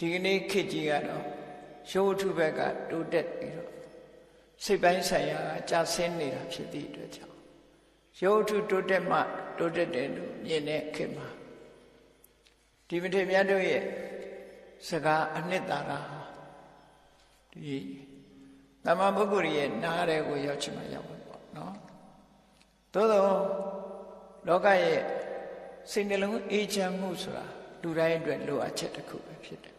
ဒီကနေ့ခေတ်ကြီးကတော့ရုပ်ထုဘက်ကတိုးတက်ပြီးတော့စိတ်ပိုင်းဆိုင်ရာကြာဆင်းနေတာဖြစ်သည့်အတွက်ကြောင့်ရုပ်ထုတိုးတက်မှတိုးတက်တယ်လို့မြင်တဲ့ခေတ်မှာဒီမထေရမြတ်တို့ရဲ့စကားအနှစ်သာရဒီသမ္မာပုဂ္ဂိုလ်ရဲ့နားတဲ့ကိုရောက်ချင်မှရောက်မှာပေါ့နော်သို့သောလောကရဲ့စိတ်နှလုံးအေးချမ်းမှုဆိုတာလူတိုင်းအတွက်လိုအပ်ချက်တစ်ခုပဲဖြစ်တယ်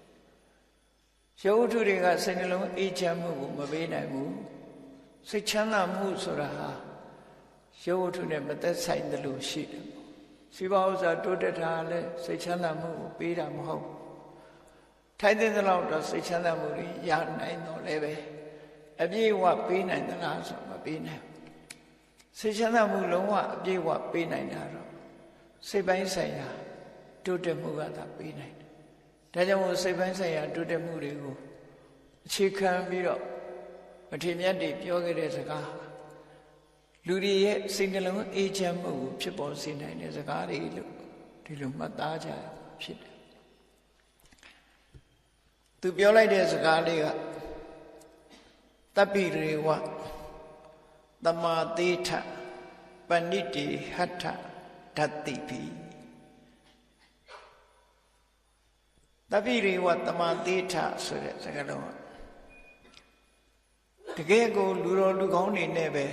ရုပ်ထုတွေကစိတ်နှလုံးအေးချမ်းမှုကိုမပေးနိုင်ဘူးစိတ်ချမ်းသာမှုဆိုတာဟာရုပ်ထုနဲ့မသက်ဆိုင်သလိုရှိတယ်စီးပွားဥစ္စာတိုးတက်တာလည်းစိတ်ချမ်းသာမှုကိုပေးတာမဟုတ်ထိုက်တဲ့လောက်တော့စိတ်ချမ်းသာမှုတွေရနိုင်တော့လည်းပဲအပြည့်အဝပေးနိုင်သလားဆိုမပေးနိုင်စိတ်ချမ်းသာမှုလုံးဝအပြည့်အဝပေးနိုင်တာတော့စိတ်ပိုင်းဆိုင်ရာတိုးတက်မှုကသာပေးနိုင်တယ်ဒါကြောင့်မို့စိတ်ပိုင်းဆိုင်ရာတိုးတက်မှုတွေကိုအခြေခံပြီးတော့မထေရမြတ်တွေပြောခဲ့တဲ့စကားလူတွေရဲ့စိတ်နှလုံးအေးချမ်းမှုကိုဖြစ်ပေါ်စေနိုင်တဲ့စကားတွေလို့ဒီလိုမှတ်သားကြရဖြစ်တယ်သူပြောလိုက်တဲ့စကားလေးကတပ္ပိရေဝသမာသေထပဏိတိဟတ္ထဓတ္တိပိတပ္ပိရေဝသမာသေထဆိုတဲ့စကားလုံးတကယ်ကိုလူတော်လူကောင်းတွေနဲ့ပဲ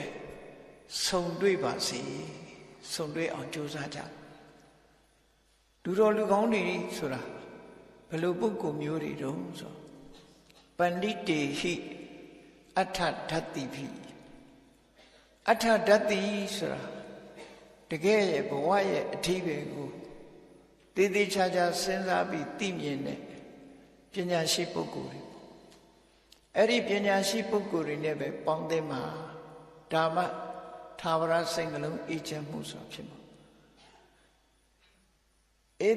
ဆုံတွေ့ပါစေဆုံတွေ့အောင်ကြိုးစားကြလူတော်လူကောင်းတွေဆိုတာဘယ်လိုပုဂ္ဂိုလ်မျိုးတွေတုံးဆိုပဏိတေဟိအထဓတ္တိပိအထဓတ္တိဆိုတာတကယ်ရဲ့ဘဝရဲ့အဓိပ္ပာယ်ကိုတည်တည်ချာချာစဉ်းစားပြီးသိမြင်တဲ့ပညာရှိပုဂ္ဂိုလ်တွေအဲ့ဒီပညာရှိပုဂ္ဂိုလ်တွေနဲ့ပဲပေါင်းသင်းမှာဒါမှသာဝရစိတ်နှလုံးအေးချမ်းမှုဆိုဖြစ်မှာ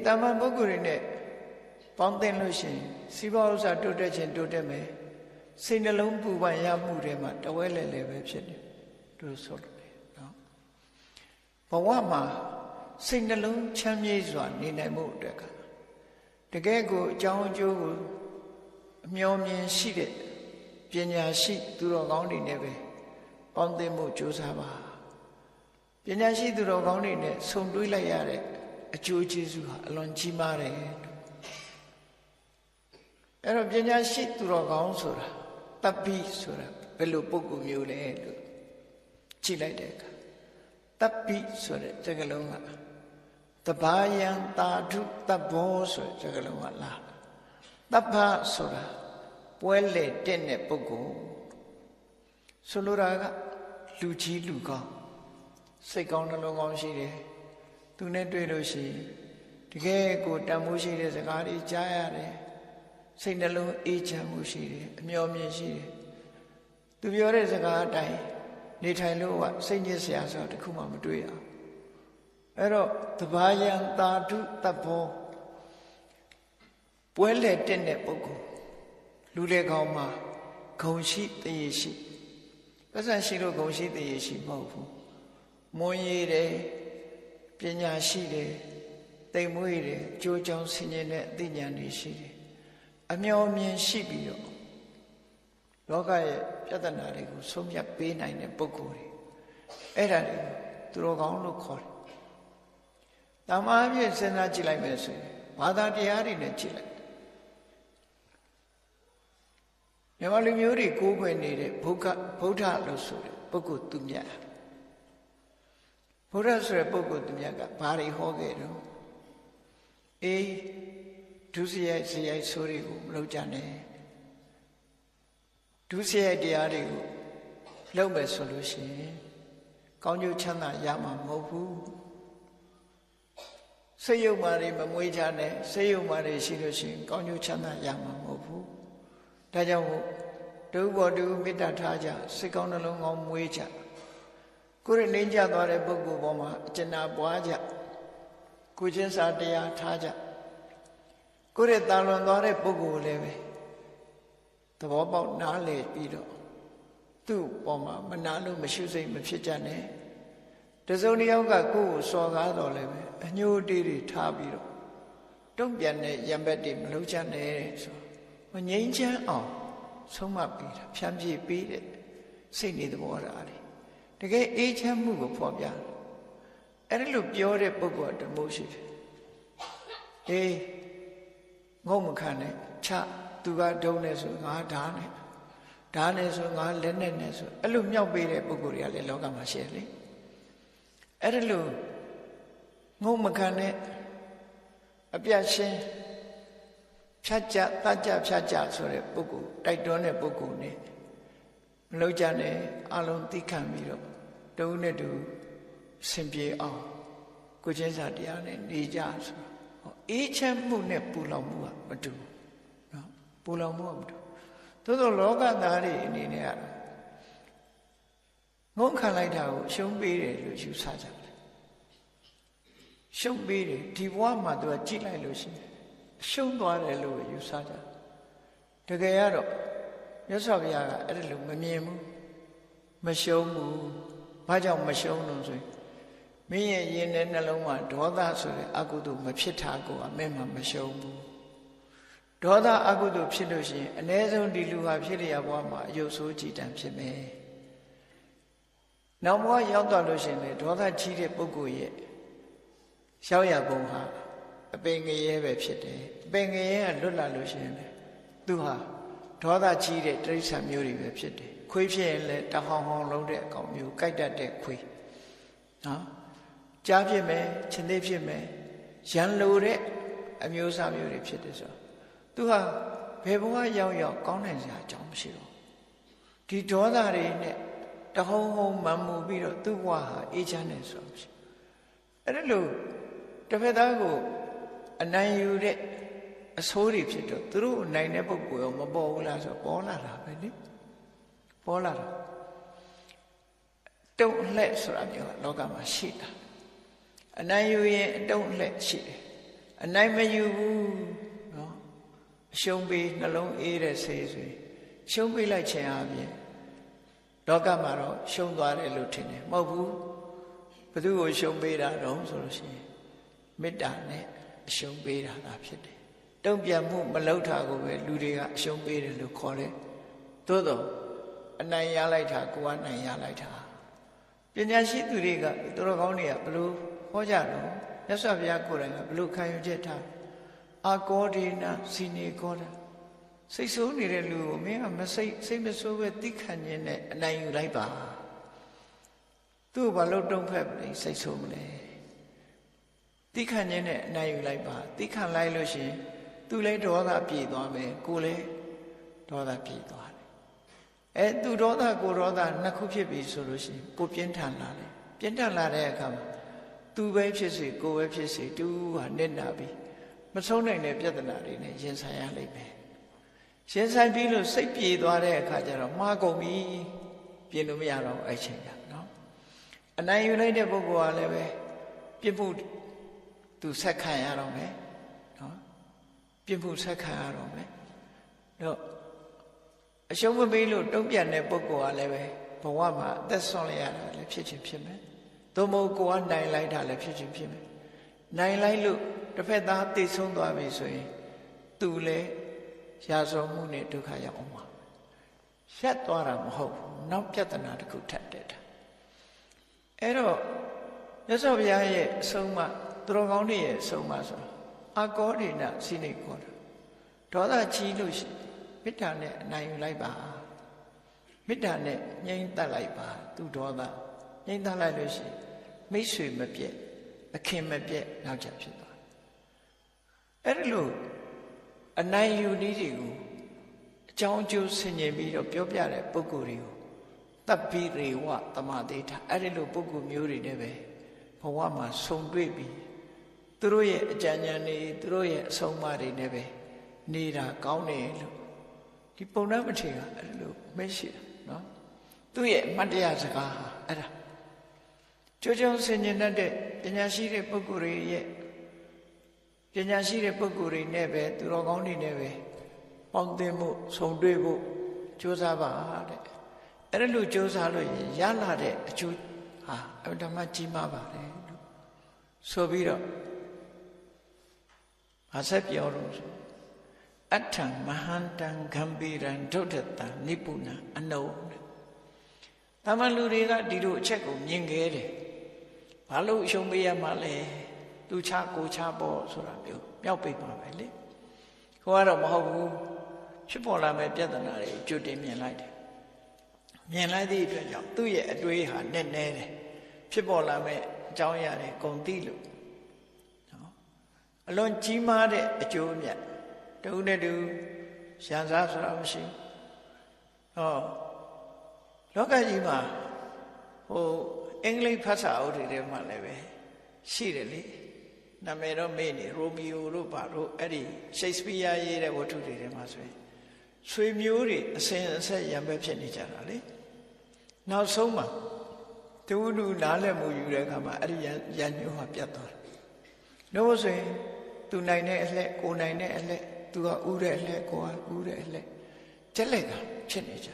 တမန်ပုဂ္ဂိုလ်တွေနဲ့ပေါင်းသင်းလို့ရှိရင်စီးပွားဥစ္စာတိုးတက်ခြင်းတိုးတက်မယ်စိတ်နှလုံးပူပန်ရမှုတွေမှာတဝဲလဲလဲပဲဖြစ်တယ်တို့ဆိုလို့နော်ဘဝမှာစိတ်နှလုံးချမ်းမြေ့စွာနေနိုင်မှုအတွက်ကတကယ်ကိုအကြောင်းအကျိုးကိုအမျှော်မြင်ရှိတဲ့ပညာရှိသူတော်ကောင်းတွေနဲ့ပဲပေါင်းသင်းမှုကြိုးစားပါပညာရှိသူတော်ကောင်းတွေနဲ့ဆုံတွေ့လိုက်ရတဲ့အကျိုးကျေးဇူးဟာအလွန်ကြီးမားတယ်အဲ့တော့ပညာရှိသူတော်ကောင်းဆိုတာတပ္ပိဆိုတာဘယ်လိုပုဂ္ဂိုလ်မျိုးလဲလို့ကြည့်လိုက်တဲ့အခါတပ္ပိဆိုတဲ့စကားလုံးကတဘာယံတာထုတဘောဆိုတဲ့စကားလုံးကလာတပ္ပဆိုတာပွဲလေတဲ့တဲ့ပုဂ္ဂိုလ်ဆိုလိုတာကလူကြီးလူကောင်းစိတ်ကောင်းနှလုံးကောင်းရှိတယ်သူနဲ့တွေ့လို့ရှိရင်တကယ်ကိုတန်ဖိုးရှိတဲ့စကားတွေကြားရတယ်စိတ်နှလုံးအေးချမ်းမှုရှိတယ်အမျှော်မြင်ရှိတယ်သူပြောတဲ့စကားအတိုင်းနေထိုင်လို့ကစိတ်ညစ်စရာဆိုတာတခုမှမတွေ့ရဘူးအဲ့တော့တဘာယံတာထုတဘောပွဲလေတဲ့တဲ့ပုဂ္ဂိုလ်လူလေကောင်းမှာဂုဏ်ရှိတရေရှိပတ်စံရှိလို့ဂုဏ်ရှိတရေရှိမဟုတ်ဘူးမွန်ရည်တယ်ပညာရှိတယ်တိမ်မွေးတယ်ကြိုးကြောင်ဆင်ခြင်တဲ့အသိဉာဏ်တွေရှိတယ်အမျှော်မြင်ရှိပြီးတော့လောကရဲ့ပြဿနာတွေကိုဆုံးဖြတ်ပေးနိုင်တဲ့ပုဂ္ဂိုလ်တွေအဲ့ဒါတွေသူတော်ကောင်းလို့ခေါ်တယ်။တမားအပြည့်စဉ်းစားကြည့်လိုက်မယ်ဆိုရင်ဘာသာတရားတွေနဲ့ကြည့်လိုက်မြန်မာလူမျိုးတွေကိုးကွယ်နေတဲ့ဗုဒ္ဓလို့ဆိုတဲ့ပုဂ္ဂိုလ်သူမြတ်ဘုရားဆိုတဲ့ပုဂ္ဂိုလ်သူမြတ်ကဘာတွေဟောခဲ့တော့ဒုစရိုက်စရိုက်ဆိုးတွေကိုမလုပ်ကြနဲ့ဒုစရိုက်တရားတွေကိုလုပ်မယ်ဆိုလို့ရှိရင်ကောင်းကျိုးချမ်းသာရမှာမဟုတ်ဘူးစိတ်ယုံမာတွေမမွေးကြနဲ့စိတ်ယုံမာတွေရှိလို့ရှိရင်ကောင်းကျိုးချမ်းသာရမှာမဟုတ်ဘူးဒါကြောင့်မို့တူဘောတူမေတ္တာထားကြစိတ်ကောင်းနှလုံးကောင်းမွေးကြကိုယ်ရနေကြသွားတဲ့ပုဂ္ဂိုလ်ပေါ်မှာအကျဉ်းနာပွားကြကိုချင်းစာတရားထားကြကိုယ်ရတာလွန်သွားတဲ့ပုဂ္ဂိုလ်လည်းပဲသဘောပေါက်နားလည်ပြီးတော့သူ့ပေါ်မှာမနာလို့မရှုစိတ်မဖြစ်ကြနဲ့တစုံတစ်ယောက်ကကိုယ့်ကိုစော်ကားတော်လည်းပဲအညှိုးတေးတွေထားပြီးတော့တ တုံ့ပြန်တဲ့ရံဘက်တွေမလုပ်ကြနဲ့ဆိုငြိမ်းချမ်းအောင်ဆုံးမပေးတာဖြန့်ဖြေပေးတဲ့စိတ်နေသဘောထားတွေတကယ်အေးချမ်းမှုကိုဖော်ပြတယ်အဲ့ဒါလို့ပြောတဲ့ပုဂ္ဂိုလ်ကတမိုးရှိတယ်အေးငုံမခံနဲ့ချသူကဒုံနဲ့ဆိုငါဓာနဲ့ဆိုငါလက်နဲ့ဆိုအဲ့လိုမြောက်ပေးတဲ့ပုဂ္ဂိုလ်တွေကလည်းလောကမှာရှိတယ်လေအဲ့ဒါလို့ငုံမခံနဲ့အပြတ်ရှင်းဖြတ်ကြတတ်ကြဖြတ်ကြဆိုတဲ့ပုဂ္ဂိုလ်တိုက်တွန်းတဲ့ပုဂ္ဂိုလ် ਨੇ မလုပ်ကြနဲ့အလုံးသိခံပြီးတော့တုံးနဲ့တူဆင်ပြေအောင်ကိုချင်းစာတရားနဲ့နေကြဆိုအေးချမ်းမှုနဲ့ပူလောင်မှုကမတူနော်ပူလောင်မှုကမတူသို့သောလောကသားတွေအနေနဲ့ကတော့ငုံခံလိုက်တာကိုရှုံးပေးတယ်လို့ယူဆကြတယ်ရှုံးပေးတယ်ဒီဘဝမှာသူကကြည့်လိုက်လို့ရှိရင်ရှုံးသွားတယ်လို့ယူဆကြတကယ်ကတော့မြတ်စွာဘုရားကအဲ့ဒါလို့မမြင်ဘူးမရှုံးဘူးဘာကြောင့်မရှုံးလို့ဆိုရင်မင်းရဲ့ရင်ထဲနှလုံးမှာဒေါသဆိုတဲ့အကုသိုလ်မဖြစ်တာကိုအမဲမှမရှုံးဘူးဒေါသအကုသိုလ်ဖြစ်လို့ရှိရင်အ ਨੇ ဆုံးဒီလူဟာဖြစ်လျက်ဘဝမှာအယုတ်ဆိုးကြည်တံဖြစ်မယ်နောက်ဘဝရောက်သွားလို့ရှိရင်လေဒေါသကြီးတဲ့ပုဂ္ဂိုလ်ရဲ့ရှောက်ရပုံဟာအပင်ငရဲပဲဖြစ်တယ်အပင်ငရဲကလွတ်လာလို့ရှိရင်လေသူဟာဒေါသကြီးတဲ့တိရစ္ဆာန်မျိုးတွေပဲဖြစ်တယ်ခွေးဖြစ်ရင်လည်းတဟောင်းဟောင်းလုံးတဲ့အကောင်မျိုးကြိုက်တတ်တဲ့ခွေးနော်ကြားဖြစ်မယ်ချင်းသေးဖြစ်မယ်ရန်လိုတဲ့အမျိုးအစားမျိုးတွေဖြစ်တယ်ဆိုတော့သူဟာဘယ်ဘဝရောက်ရောက်ကောင်းနိုင်စရာအကြောင်းမရှိတော့ဒီဒေါသတွေနဲ့တဟုံဟုံမှန်မှုပြီးတော့သူ့ဘဝဟာအေးချမ်းနေဆိုတော့အဲ့ဒါလို့တစ်ဖက်သားကိုအနိုင်ယူတဲ့အဆိုးတွေဖြစ်တော့သူတို့အနိုင်တဲ့ပုဂ္ဂိုလ်ရောမပေါ်ဘူးလားဆိုပေါ်လာတာပဲလေပေါ်လာတာတုံ့လှဲ့ဆိုတာမျိုးကလောကမှာရှိတာအနိုင်ယူရင်အတုံ့လှဲ့ရှိတယ်အနိုင်မယူဘူးနော်အရှုံးပေးနှလုံးအေးတဲ့ဆေးဆိုရင်ရှုံးပေးလိုက်ခြင်းအပြင်လောကမှာတော့ရှုံးသွားတယ်လို့ထင်တယ်မဟုတ်ဘူးဘသူကိုရှုံးပေးတာတော့ဆိုလို့ရှိရင်မေတ္တာနဲ့အရှုံးပေးတာသာဖြစ်တယ်တုံ့ပြန်မှုမလုပ်တာကိုပဲလူတွေကအရှုံးပေးတယ်လို့ခေါ်တယ်သို့တော့အနိုင်ရလိုက်တာကိုယ်ကနိုင်ရလိုက်တာပညာရှိသူတွေကသူတော်ကောင်းတွေကဘလို့ဟောကြတော့မြတ်စွာဘုရားကိုယ်တိုင်ကဘလို့ခံယူချက်ထားအာကောဒေနစီနေကောတာစိတ်ဆိုးနေတဲ့လူကိုမင်းကမစိတ်မဆိုးပဲသိခံခြင်းနဲ့အနိုင်ယူလိုက်ပါသူ့ဘာလို့တုံ့ဖက်မလဲစိတ်ဆိုးမလဲသိခံခြင်းနဲ့အနိုင်ယူလိုက်ပါသိခံလိုက်လို့ရှိရင်သူလည်းဒေါသပြေသွားမယ်ကိုလည်းဒေါသပြေသွားတယ်သူဒေါသကိုဒေါသနှစ်ခုဖြစ်ပြီဆိုလို့ရှိရင်ကိုပြင်းထန်လာတယ်ပြင်းထန်လာတဲ့အခါမှာသူပဲဖြစ်စေကိုပဲဖြစ်စေသူဟာနစ်နာပြီးမဆုံးနိုင်တဲ့ပြဿနာတွေနဲ့ရင်ဆိုင်ရလိမ့်မယ်ရင်ဆိုင်ပြီးလို့စိတ်ပြေသွားတဲ့အခါကျတော့မှားကုန်ပြီပြင်လို့မရတော့အဲ့ချိန်ကနော်အနိုင်ယူလိုက်တဲ့ပုဂ္ဂိုလ်ကလည်းပဲပြစ်မှုသူဆက်ခံရတော့မယ်နော်ပြစ်မှုဆက်ခံရတော့မယ်တော့အရှုံးမပေးလို့တုံ့ပြန်တဲ့ပုဂ္ဂိုလ်ကလည်းပဲဘဝမှာအသက်ဆုံးလိုက်ရတာလည်းဖြစ်ချင်းဖြစ်မယ်သို့မဟုတ်ကိုကနိုင်လိုက်တာလည်းဖြစ်ချင်းဖြစ်မယ်နိုင်လိုက်လို့တစ်ဖက်သားသိဆုံးသွားပြီဆိုရင်သူလည်းရာဇဝမှုနဲ့ဒုက္ခရောက်အောင်ပါရက်သွားတာမဟုတ်ဘူးနောက်ပြဿနာတစ်ခုထပ်တက်တာအဲ့တော့မြတ်စွာဘုရားရဲ့အဆုံးအမသူတော်ကောင်းတွေရဲ့အဆုံးအမဆိုအာကောဒေနစိနေကောတာဒေါသကြီးလို့ရှိမေတ္တာနဲ့အနိုင်ယူလိုက်ပါမေတ္တာနဲ့ငြိမ်းသက်လိုက်ပါသူဒေါသငြိမ်းသက်လိုက်လို့ရှိမိတ်ဆွေမပြည့်အခင်မပြည့်နောက်ကျဖြစ်သွားအဲ့ဒါလို့အနိုင်ယူနည်းတွေကိုအကြောင်းအကျိုးဆင်ခြင်ပြီးတော့ပြောပြတဲ့ပုဂ္ဂိုလ်တွေကိုတပ်ပိရေဝတမတေထအဲ့ဒီလိုပုဂ္ဂိုလ်မျိုးတွေနဲ့ပဲဘဝမှာဆုံတွေ့ပြီးသူတို့ရဲ့အကြံဉာဏ်တွေသူတို့ရဲ့အဆုံးအမတွေနဲ့ပဲနေတာကောင်းတယ်လို့ဒီပုံနှံ့မထေကအဲ့လိုမရှိတာနော်သူ့ရဲ့အမှတ်တရစကားဟာအဲ့ဒါကြိုးကြောင်ဆင်ခြင်တတ်တဲ့ပညာရှိတဲ့ပုဂ္ဂိုလ်တွေရဲ့ပညာရှိတဲ့ပုဂ္ဂိုလ်တွေနဲ့ပဲသူတော်ကောင်းတွေနဲ့ပဲပေါင်းသင်းမှုဆုံတွေ့ဖို့ကြိုးစားပါတဲ့အဲ့ဒါလို့ကြိုးစားလို့ရလာတဲ့အကျိုးဟာအဓမ္မကြီးမားပါတယ်လို့ဆိုပြီးတော့ ဘာဆက်ပြောလို့ဆိုအထံမဟန္တံဂံဗီရံဒုဋ္ဌတံနိပုဏအနုတာမန်လူတွေကဒီလိုအချက်ကိုမြင်ခဲ့တယ်ဘာလို့အရှုံးပေးရမှာလဲသူချကိုချပေါ့ဆိုတာမျိုးမြောက်ပိတ်ပါပဲလေကိုကတော့မဟုတ်ဘူးဖြစ်ပေါ်လာမဲ့ပြဿနာတွေကြိုတင်မြင်လိုက်တယ်မြင်လိုက်သည့်အတွက်ကြောင့်သူ့ရဲ့အတွေးဟာနည်းနည်းတယ်ဖြစ်ပေါ်လာမဲ့အကြောင်းအရာတွေကုန်သိလို့နော်အလွန်ကြီးမားတဲ့အကျိုးအမြတ်တူနဲ့တူရန်စားဆိုတာမရှိဘူးဟောလောကကြီးမှာဟိုအင်္ဂလိပ်ဘာသာအုပ်တွေမှာလည်းပဲရှိတယ်လေနာမည်တော့မေ့နေရိုမီယိုတို့ဘာတို့အဲ့ဒီရှိတ်စပီးယားရေးတဲ့ဝတ္ထုတွေထဲမှာဆိုရင်ဆွေမျိုးတွေအစဉ်အဆက်ရံပဲဖြစ်နေကြတာလေနောက်ဆုံးမှာတူတူနားလည်မှုယူတဲ့အခါမှာအဲ့ဒီရန်ညိုးဟာပြတ်သွားတယ်လို့ဆိုရင်သူနိုင်တဲ့အလှကိုနိုင်တဲ့အလှသူကဥတဲ့အလှကိုကဥတဲ့အလှကျက်လက်ကဖြစ်နေကြ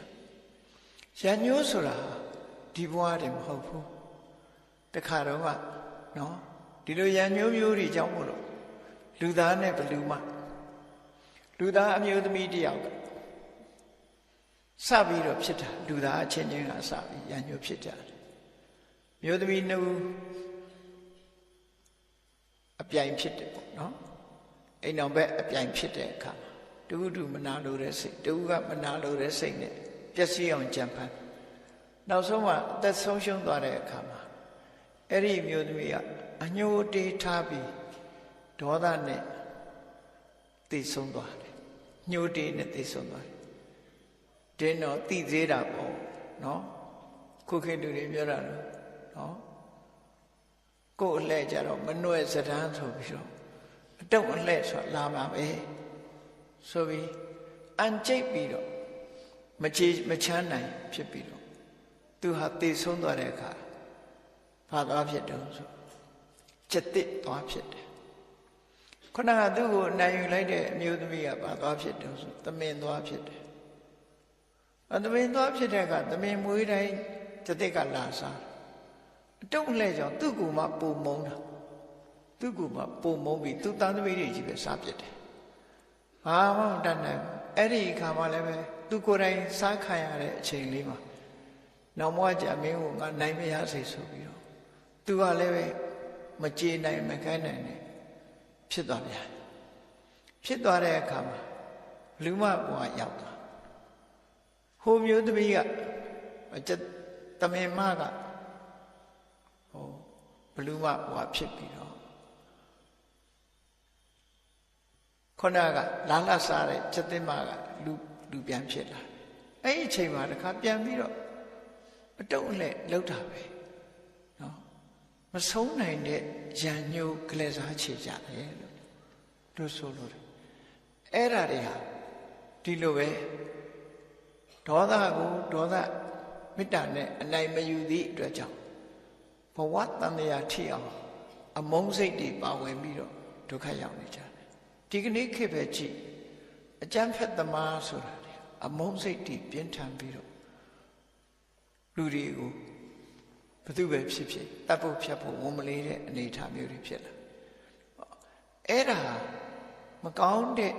ရန်ညိုးဆိုတာဒီဘဝတည်းမဟုတ်ဘူးတခါတော့ကနော်ဒီလိုရန်ညိုးမျိုးတွေကြောင့်မို့လို့လူသားနဲ့ဘလူမလူသားအမျိုးသမီးတယောက်ကစပြီးတော့ဖြစ်တာလူသားအချင်းချင်းကစပြီးရန်ညိုးဖြစ်ကြတယ်မျိုးသမီးနှစ်ဦးအပြိုင်ဖြစ်တယ်ပေါ့နော်အိမ်တော်ဘက်အပြိုင်ဖြစ်တဲ့အခါတူမနာလို့တဲ့စိတ်တူကမနာလို့တဲ့စိတ်နဲ့ပျက်စီးအောင်ကြံဖန်နောက်ဆုံးမှအသက်ဆုံးရှုံးသွားတဲ့အခါမှာအဲ့ဒီမျိုးသမီးကအညှိုးတေးထားပြီးဒေါသနဲ့သိဆုံးသွားတယ်ညှိုးတေးနဲ့သိဆုံးသွားတယ်တင်းတော့သိသေးတာပေါ့နော်ခုခေတ်လူတွေပြောတာနော်ကိုယ်အလှဲ့ကြတော့မနှွဲ့စတန်းဆိုပြီးတော့အတုံအလှဲ့ဆိုလာမှာပဲဆိုပြီးအန်ကျိတ်ပြီးတော့မချမ်းနိုင်ဖြစ်ပြီးတော့သူဟာသိဆုံးသွားတဲ့အခါဘာသွားဖြစ်တုံးဆိုจิตတစ်သွားဖြစ်တယ်ခုနကသူ့ကိုနိုင်ယူလိုက်တဲ့အမျိုးသမီးကဘာသွားဖြစ်တုံးဆိုသမင်သွားဖြစ်တယ်သမင်သွားဖြစ်တဲ့အခါသမင်မွေးတိုင်းจิตတစ်ကလာစားအတုံးလှဲ့ကြောင့်သူ့ကိုမှပုံမုံတာသူ့ကိုမှပုံမုံပြီးသူ့သားသမီးတွေကြီးပဲစားပြစ်တယ်ဘာမှမတတ်နိုင်ဘူးအဲ့ဒီအခါမှလည်းပဲသူကိုယ်တိုင်စားခံရတဲ့အချိန်လေးမှာနောက်မှကြမင်းကိုငါနိုင်မရစေဆိုပြီးတော့သူကလည်းပဲမကြေနိုင်မခိုင်းနိုင်နဲ့ဖြစ်သွားပြန်ဖြစ်သွားတဲ့အခါမှာလူမဘဝရောက်သွားဟိုမျိုးသမီးကတမင်မကဟိုဘလူမဘဝဖြစ်ပြီးတော့ခုနကလာလစားတဲ့จิตသိမကလူပြန်ဖြစ်လာအဲ့ဒီအချိန်မှာတခါပြန်ပြီးတော့အတုံးနဲ့လှုပ်တာပဲနော်မဆုံးနိုင်တဲ့ရန်ညိုးကလေးစားချေကြတယ်လို့ဆိုလို့တယ်အဲ့ဒါတွေဟာဒီလိုပဲဒေါသကိုဒေါသမေတ္တာနဲ့အနိုင်မယူသည့်အတွက်ကြောင့်ဘဝတန်မြာထိအောင်အမုန်းစိတ်တွေပါဝင်ပြီးတော့ဒုက္ခရောက်နေကြတယ်ဒီကနေ့ခေတ်ပဲကြည့်အကျမ်းဖက်သမားဆိုတာအမုန်းစိတ်တွေပြင်းထန်ပြီးတော့လူတွေကိုဘသူပဲဖြစ်ဖြစ်တတ်ဖို့ဖြတ်ဖို့ဝန်မလေးတဲ့အနေအထားမျိုးတွေဖြစ်လာအဲ့ဒါမကောင်းတဲ့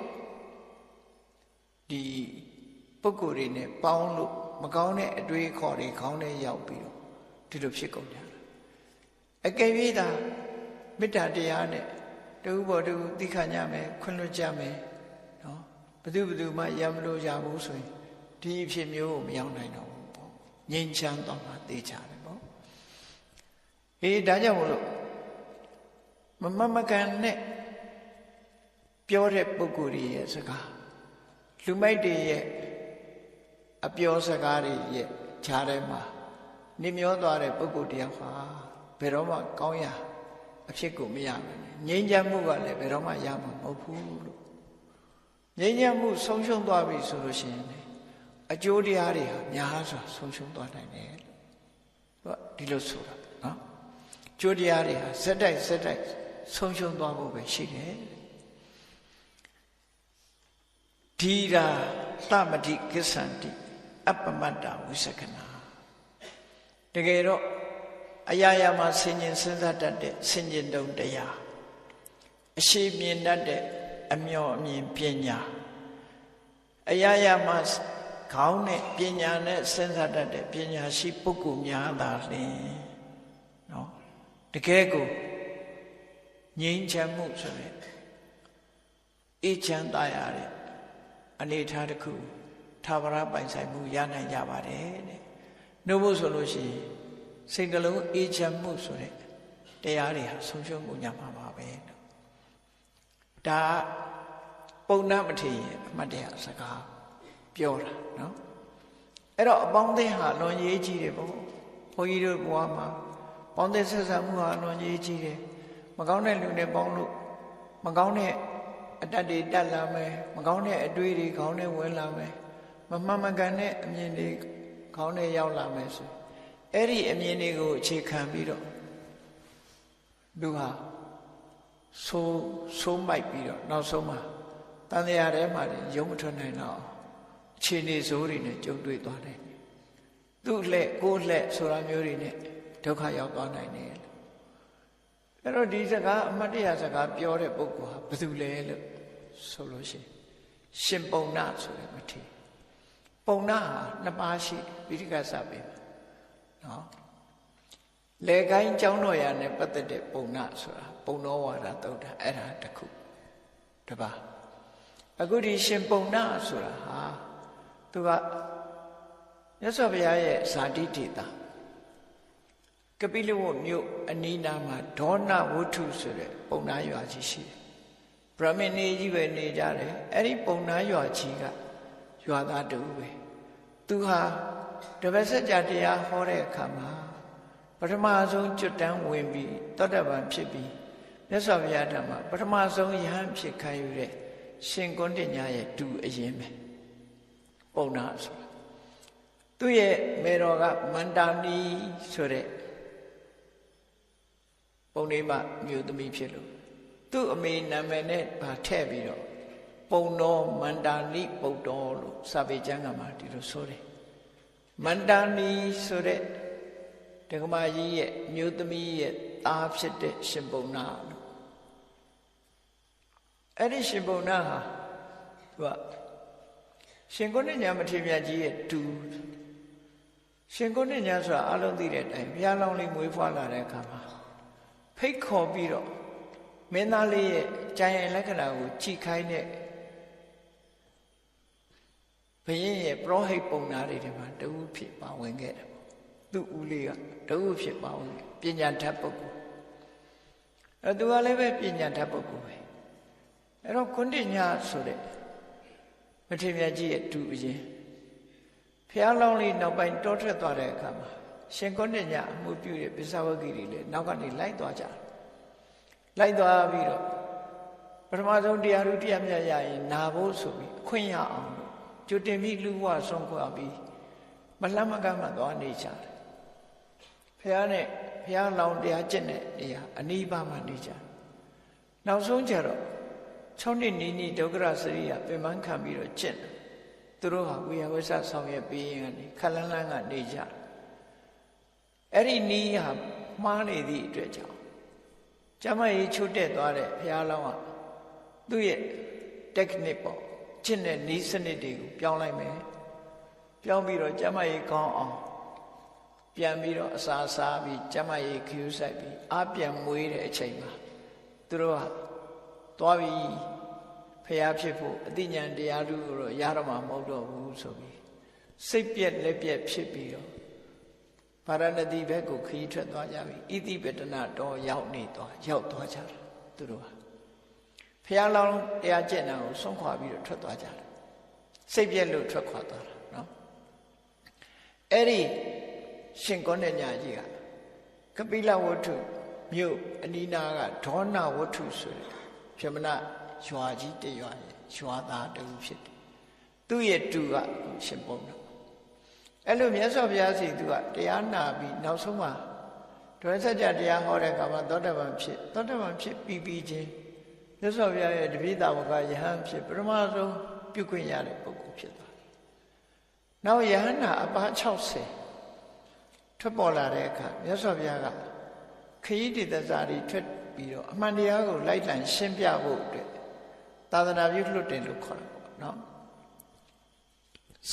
ဒီပုဂ္ဂိုလ်တွေနဲ့ပေါင်းလို့မကောင်းတဲ့အတွေးအခေါ်တွေခေါင်းထဲရောက်ပြီးတော့ဒီလိုဖြစ်ကုန်ကြတာအကယ်၍သာမေတ္တာတရားနဲ့တူဘောတူသိခညမယ်ခွင့်လွှတ်ကြမယ်နော်ဘသူမှရမလို့ရဘူးဆိုရင်ဒီအဖြစ်မျိုးကိုမရောက်နိုင်တော့ဘူးပေါ့ငြိမ်းချမ်းသွားမှသိကြတယ်ပေါ့ဒါကြောင့်မလို့မကန်နဲ့ပြောတဲ့ပုဂ္ဂိုလ်ရဲ့စကားလူမိုက်တွေရဲ့အပြောစကားတွေရဲ့ခြားထဲမှာနေမျောသွားတဲ့ပုဂ္ဂိုလ်တရားဟာဘယ်တော့မှကောင်းရအဖြစ်ကိုမရဘူးငြိမ်းချမ်းမှုကလည်းဘယ်တော့မှရမှာမဟုတ်ဘူးလို့ငြိမ်းချမ်းမှုဆုံးရှုံးသွားပြီဆိုလို့ရှိရင်အကျိုးတရားတွေဟာများစွာဆုံးရှုံးသွားနိုင်တယ်လို့ဒီလိုဆိုတာနော်ကျိုးတရားတွေဟာစက်တိုက်ဆုံးရှုံးသွားဖို့ပဲရှိတယ်ဒီရာသမတိကိစ္ဆန္တိအပ္ပမတ္တဝိသကနာတကယ်တော့အရာရာမှာဆင်ញင်စဉ်းစားတတ်တဲ့ဆင်ញင်တုံတရားအရှိမြင်တတ်တဲ့ အမျှော်အမြင်ပညာအရာရာမှာခေါင်းနဲ့ပညာနဲ့စဉ်းစားတတ်တဲ့ပညာရှိပုဂ္ဂိုလ်များသာလျှင်နော်တကယ်ကိုငြိမ်းချမ်းမှုဆိုတဲ့အေးချမ်းသာရတဲ့အနေအထားတစ်ခုထာဝရပိုင်ဆိုင်မှုရနိုင်ကြပါတယ်တဲ့နှုတ်ဖို့ဆိုလို့ရှိရင်စိတ်ကလုံးအေးချမ်းမှုဆိုတဲ့တရားတွေဟာဆုံးရှုံးမှုညမှာပါပဲဒါပုံနာမထေရရဲ့အမှတ်တရစကားပြောတာနော်အဲ့တော့အပေါင်းအသင်းဟာလွန်ရေးကြီးတယ်ပေါ့ဘုန်းကြီးတို့ဘဝမှာပေါင်းသင်းဆက်ဆံမှုဟာလွန်ရေးကြီးတယ်မကောင်းတဲ့လူနဲ့ပေါင်းလို့မကောင်းတဲ့အတ္တတွေတက်လာမယ်မကောင်းတဲ့အတွေးတွေခေါင်းထဲဝင်လာမယ်မမှန်မကန်တဲ့အမြင်တွေခေါင်းထဲရောက်လာမယ်ဆိုအဲ့ဒီအမြင်တွေကိုအခြေခံပြီးတော့လူဟာဆိုးမိုက်ပြီးတော့နောက်ဆုံးမှာတန်တရားထဲမှာရုံမထွက်နိုင်တော့အခြေအနေဆိုးတွေနဲ့ကြုံတွေ့သွားတယ်သူ့လက်ကိုယ်လက်ဆိုတာမျိုးတွေနဲ့ဒုက္ခရောက်သွားနိုင်တယ်အဲ့တော့ဒီစကားအမတ်တရားစကားပြောတဲ့ပုဂ္ဂိုလ်ဟာဘယ်သူလဲလို့ဆိုလို့ရှိရင်ရှင်ပုံနာဆိုတဲ့မထေရပုံနာဟာနှစ်ပါးရှိပိဋကစပေးမှာနော်လေကိုင်းကျောင်းတော်ရာနဲ့ပတ်သက်တဲ့ပုံနာဆိုတာပုံတော်ဝါဒသုတ်တာအဲ့ဒါတစ်ခုတပါးအခုဒီရှင်ပုံနာဆိုတာဟာသူကမြတ်စွာဘုရားရဲ့ဇာတိတေတာကပိလဝတ်မြို့အနီးနားမှာဒေါနဝတ္ထုဆိုတဲ့ပုံနာရွာကြီးရှိတယ်ဗြဟ္မဏေကြီးပဲနေကြတယ်အဲ့ဒီပုံနာရွာကြီးကရွာသားတူပဲသူဟာတပည့်ဆက်ကြတရားဟောတဲ့အခါမှာပထမဆုံးကျွတ်တန်းဝင်ပြီးသောတပန်ဖြစ်ပြီးမြတ်စွာဘုရားဓမ္မပထမဆုံးယဟန်ဖြစ်ခံယူတဲ့ရှင်ကွန်းတညာရဲ့တူအရင်ပဲပုံနာဆိုတာသူ့ရဲ့မေတော်ကမန္တာနီဆိုတဲ့ပုံလေးမှမြို့သမီးဖြစ်လို့သူ့အမေနာမည်နဲ့ဗာထည့်ပြီးတော့ပုံတော်မန္တာနီပုတ်တော်လို့စာပေကျမ်းကမှာဒီလိုဆိုတယ်မန္တာနီဆိုတဲ့ဒကမာကြီးရဲ့မြို့သမီးရဲ့သားဖြစ်တဲ့ရှင်ပုံနာလို့အဲ့ဒီရှင်ပုံနာဟာသူကရှင်ကုဏ္ဏညာမထေရမြတ်ကြီးရဲ့တူရှင်ကုဏ္ဏညာဆိုတာအလုံးသိတဲ့အတိုင်းဘုရားလောင်းလေးမွေးဖွားလာတဲ့အခါမှာဖိတ်ခေါ်ပြီးတော့မင်းသားလေးရဲ့ကြံရည်လက္ခဏာကိုကြည့်ခိုင်းတဲ့ဘုရင်ရဲ့ပရောဟိတ်ပုံနာတွေထဲမှာတဝုဖြစ်ပါဝင်ခဲ့တယ်ပေါ့သူ့ဦးလေးကတဝုဖြစ်ပါဝင်ပညာတတ်ပုဂ္ဂိုလ်အဲသူကလည်းပဲပညာတတ်ပုဂ္ဂိုလ်ပဲအဲ့တော့ကုဏ္ဏညာဆိုတဲ့မထေရမြတ်ကြီးရဲ့တူအရင်ဖះလောင်းလေးနောက်ပိုင်းတောထွက်သွားတဲ့အခါမှာရှင်ကုဏ္ဏညာအမှုပြုတဲ့ပိဿဝဂီတွေလည်းနောက်ကနေလိုက်သွားကြတယ်လိုက်သွားပြီးတော့ပထမဆုံးတရားဓုတရားမြတ်ရရင်နာဖို့ဆိုပြီးအခွင့်ရအောင်လို့ကြိုတင်ပြီးလူဝဆုံးခွာပြီးမလှမ်းမကမ်းမှသွားနေကြတယ်ဖះနဲ့ဖះလောင်းတရားကျင့်တဲ့နေရာအနီးပါးမှနေကြနောက်ဆုံးကျတော့6နှစ်နီးနီးဒုက္ခရစရိယပင်ပန်းခံပြီးတော့ကျင့်တယ်သူတို့ဟာဝိယဝဆဆောင်ရွက်ပြီးရင်ကနေခက်လန်းလန်းကနေကြအဲ့ဒီနီးဟာမှားနေသည့်အတွက်ကြောင့်ကျမကြီးချိုးတက်သွားတဲ့ဘုရားလောင်းကသူ့ရဲ့ technique ပေါ့ကျင့်တဲ့နီးစနစ်တွေကိုပြောင်းလိုက်မယ်ပြောင်းပြီးတော့ကျမကြီးကောင်းအောင်ပြန်ပြီးတော့အစာစားပြီးကျမကြီးခ ्यू ဆိုင်ပြီးအပြန်မွေးတဲ့အချိန်မှာသူတို့ကသွားပြီးဖျားဖြစ်ဖို့အတိညာဏ်တရားဓုကိုတော့ရတော့မှာမဟုတ်တော့ဘူးဆိုပြီးစိတ်ပြက်လက်ပြက်ဖြစ်ပြီးတော့ဗာရာဏသီဘက်ကိုခရီးထွက်သွားကြပြီဣတိပတနာတော်ရောက်သွားကြတယ်သူတို့ဟာဖျားလောင်းတရားကျင့်တာကိုဆုံးခွာပြီးတော့ထွက်သွားကြတယ်စိတ်ပြက်လို့ထွက်ခွာသွားတာနော်အဲ့ဒီရှင်ကောဏ္ဏညာကြီးကကပိလဝတ္ထုမြို့အနီးနားကဒေါနဝတ္ထုဆိုတဲ့ပြမနာရွာကြီးတရွာရွာသားတူဖြစ်တယ်သူ့ရဲ့တူကရှင်ပုံတော်အဲ့လိုမြတ်စွာဘုရားစီသူကတရားနာပြီးနောက်ဆုံးမှာဒွဲဆက်ကြတရားဟောတဲ့အခါမှာသောတပန်ဖြစ်ပြီးချင်းမြတ်စွာဘုရားရဲ့တပိဿဝကယဟန်ဖြစ်ပထမဆုံးပြုခွင့်ရတဲ့ပုဂ္ဂိုလ်ဖြစ်သွားတယ်နောက်ယဟန်နာအပါ60ထွက်ပေါ်လာတဲ့အခါမြတ်စွာဘုရားကခရီးတည်သစာတွေထွက်ပြီးတော့အမှန်တရားကိုလိုက်လံရှင်းပြဖို့အတွက် သာသနာပြုလွတ်တယ်လို့ခေါ်တာပေါ့နော်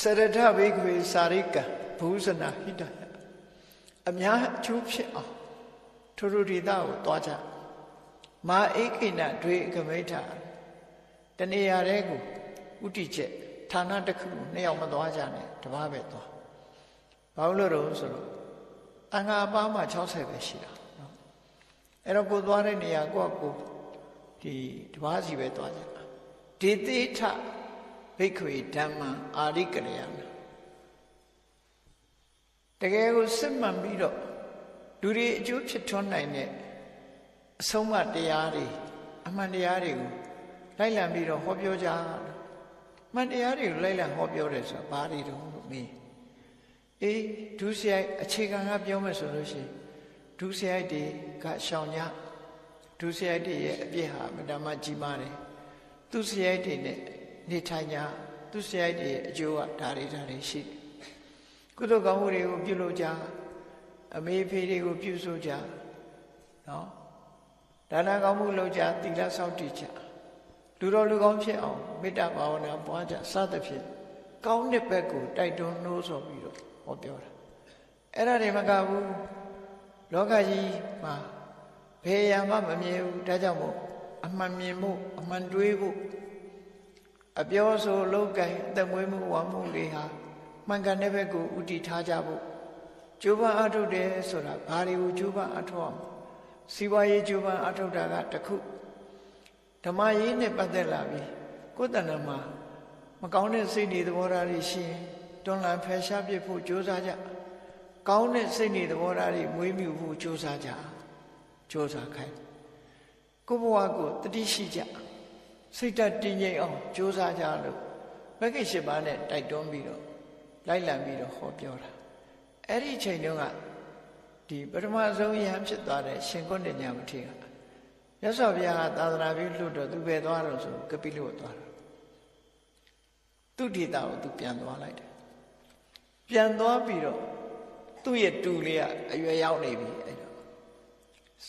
စရထဘိက္ခဝေစာရိကဘူဇနာဟိတယအများအကျိုးဖြစ်အောင်ထိုဒေသကိုသွားကြမာဧကိနဒွေကမိဋ္ဌတနေရာတဲ့ကိုဥတီချက်ဌာနတစ်ခုနှစ်ယောက်မသွားကြနဲ့တပါးပဲသွားဘာလို့လဲဆိုတော့အငါအပါးမှ60ပဲရှိတာနော်အဲ့တော့ကိုသွားတဲ့နေရာကိုဒီတပါးစီပဲသွားကြဒေတိထဘိက္ခဝေဓမ္မအာရိကလျာဏတကယ်ကိုစစ်မှန်ပြီးတော့လူတွေအကျိုးဖြစ်ထွန်းနိုင်တဲ့အဆုံးအမတရားတွေအမှန်တရားတွေကိုလိုက်လံပြီးတော့ဟောပြောကြမှန်တရားတွေကိုလိုက်လံဟောပြောတယ်ဆိုတာဘာတွေတော့လို့မေးအေးဒုစရိုက်အခြေခံကပြောမယ်ဆိုလို့ရှိရင်ဒုစရိုက်တွေကရှောင်ကြဒုစရိုက်တွေရဲ့အပြစ်ဟာမတမကြီးမားတယ်သူစရိုက်တွေနဲ့နေထိုင်ကြသူစရိုက်တွေရဲ့အကျိုးကဒါတွေရှိတယ်ကုသိုလ်ကောင်းမှုတွေကိုပြုလုပ်ကြအမေဖေးတွေကိုပြုစုကြနော်ဒါနကောင်းမှုလုပ်ကြသီလစောင့်တည်ကြလူတော်လူကောင်းဖြစ်အောင်မေတ္တာဘာဝနာပွားကြစသဖြင့်ကောင်းတဲ့ဘက်ကိုတိုက်တွန်းနှိုးဆော်ပြီးတော့ဟောပြောတာအဲ့ဒါတွေမကဘူးလောကကြီးမှာဘယ်ရာမှမမြင်ဘူးဒါကြောင့်မို့အမှန်မြင်ဖို့အမှန်တွေးဖို့အပြောဆိုလုပ်ကိုင်အသက်မွေးမှုဝါမှုတွေဟာမှန်ကန်တဲ့ဘက်ကိုဥတည်ထားကြဖို့ကျိုးပန်းအထုတ်တယ်ဆိုတာဘာတွေကိုကျိုးပန်းအထုတ်အောင်စီးပွားရေးကျိုးပန်းအထုတ်တာကတစ်ခုဓမ္မရေးနဲ့ပတ်သက်လာပြီးကိုယ်တဏ္ဍာမှာမကောင်းတဲ့စိတ်တွေသဘောထားတွေရှိရင်တွန်းလှန်ဖယ်ရှားပစ်ဖို့ကြိုးစားကြကောင်းတဲ့စိတ်တွေသဘောထားတွေမွေးမြူဖို့ကြိုးစားကြကြိုးစားခိုင်းကိုယ့်ဘဝကိုတတိရှိကြစိတ်ဓာတ်တည်ငြိမ်အောင်ကြိုးစားကြလို့မဂ္ဂင်၈ပါးနဲ့တိုက်တွန်းပြီးတော့လိုက်လံပြီးတော့ဟောပြောတာအဲ့ဒီအချိန်တုန်းကဒီပထမဆုံးယဟန်ဖြစ်သွားတဲ့ရှင်ကုဏ္ဏညာမထေရမြတ်စွာဘုရားကသာသနာပြုလို့တော့သူပဲသွားတော့ဆိုကပိလုသွားတာသူဒေတာကိုသူပြန်သွားလိုက်တယ်ပြန်သွားပြီးတော့သူ့ရဲ့တူလေးကအရွယ်ရောက်နေပြီအဲ့တော့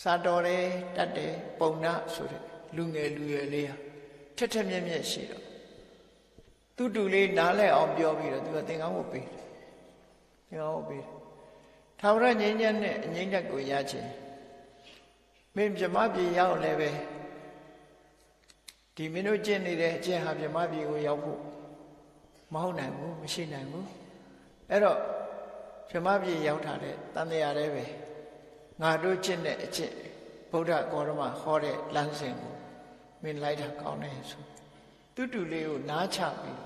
စာတော်တယ်တတ်တယ်ပုံနာဆိုတဲ့လူငယ်လူရွယ်လေးဟာထက်ထက်မြက်မြက်ရှိတော့သူ့တူလေးနားလဲအောင်ပြောပြီးတော့သူကသင်္ကန်းဝတ်ပေးတယ်သင်္ကန်းဝတ်ပေးတယ်ထာဝရငြိမ်းချမ်းတဲ့အငြိမ့်တက်ကိုရခြင်းမင်းဗြဟ္မပြည်ရောက်လည်းပဲဒီမင်းတို့ကျင့်နေတဲ့အကျင့်ဟာဗြဟ္မပြည်ကိုရောက်ဖို့မဟုတ်နိုင်ဘူးမရှိနိုင်ဘူးအဲ့တော့ဗြဟ္မပြည်ရောက်တာတဲ့တန်တရားလည်းပဲငါတို့ကျင့်တဲ့အကျင့်ဗုဒ္ဓဂေါရမဟောတဲ့လမ်းစဉ်ကိုမင်းလိုက်တာကောင်းတယ်ဆိုတူတူလေးကိုနားချပြီး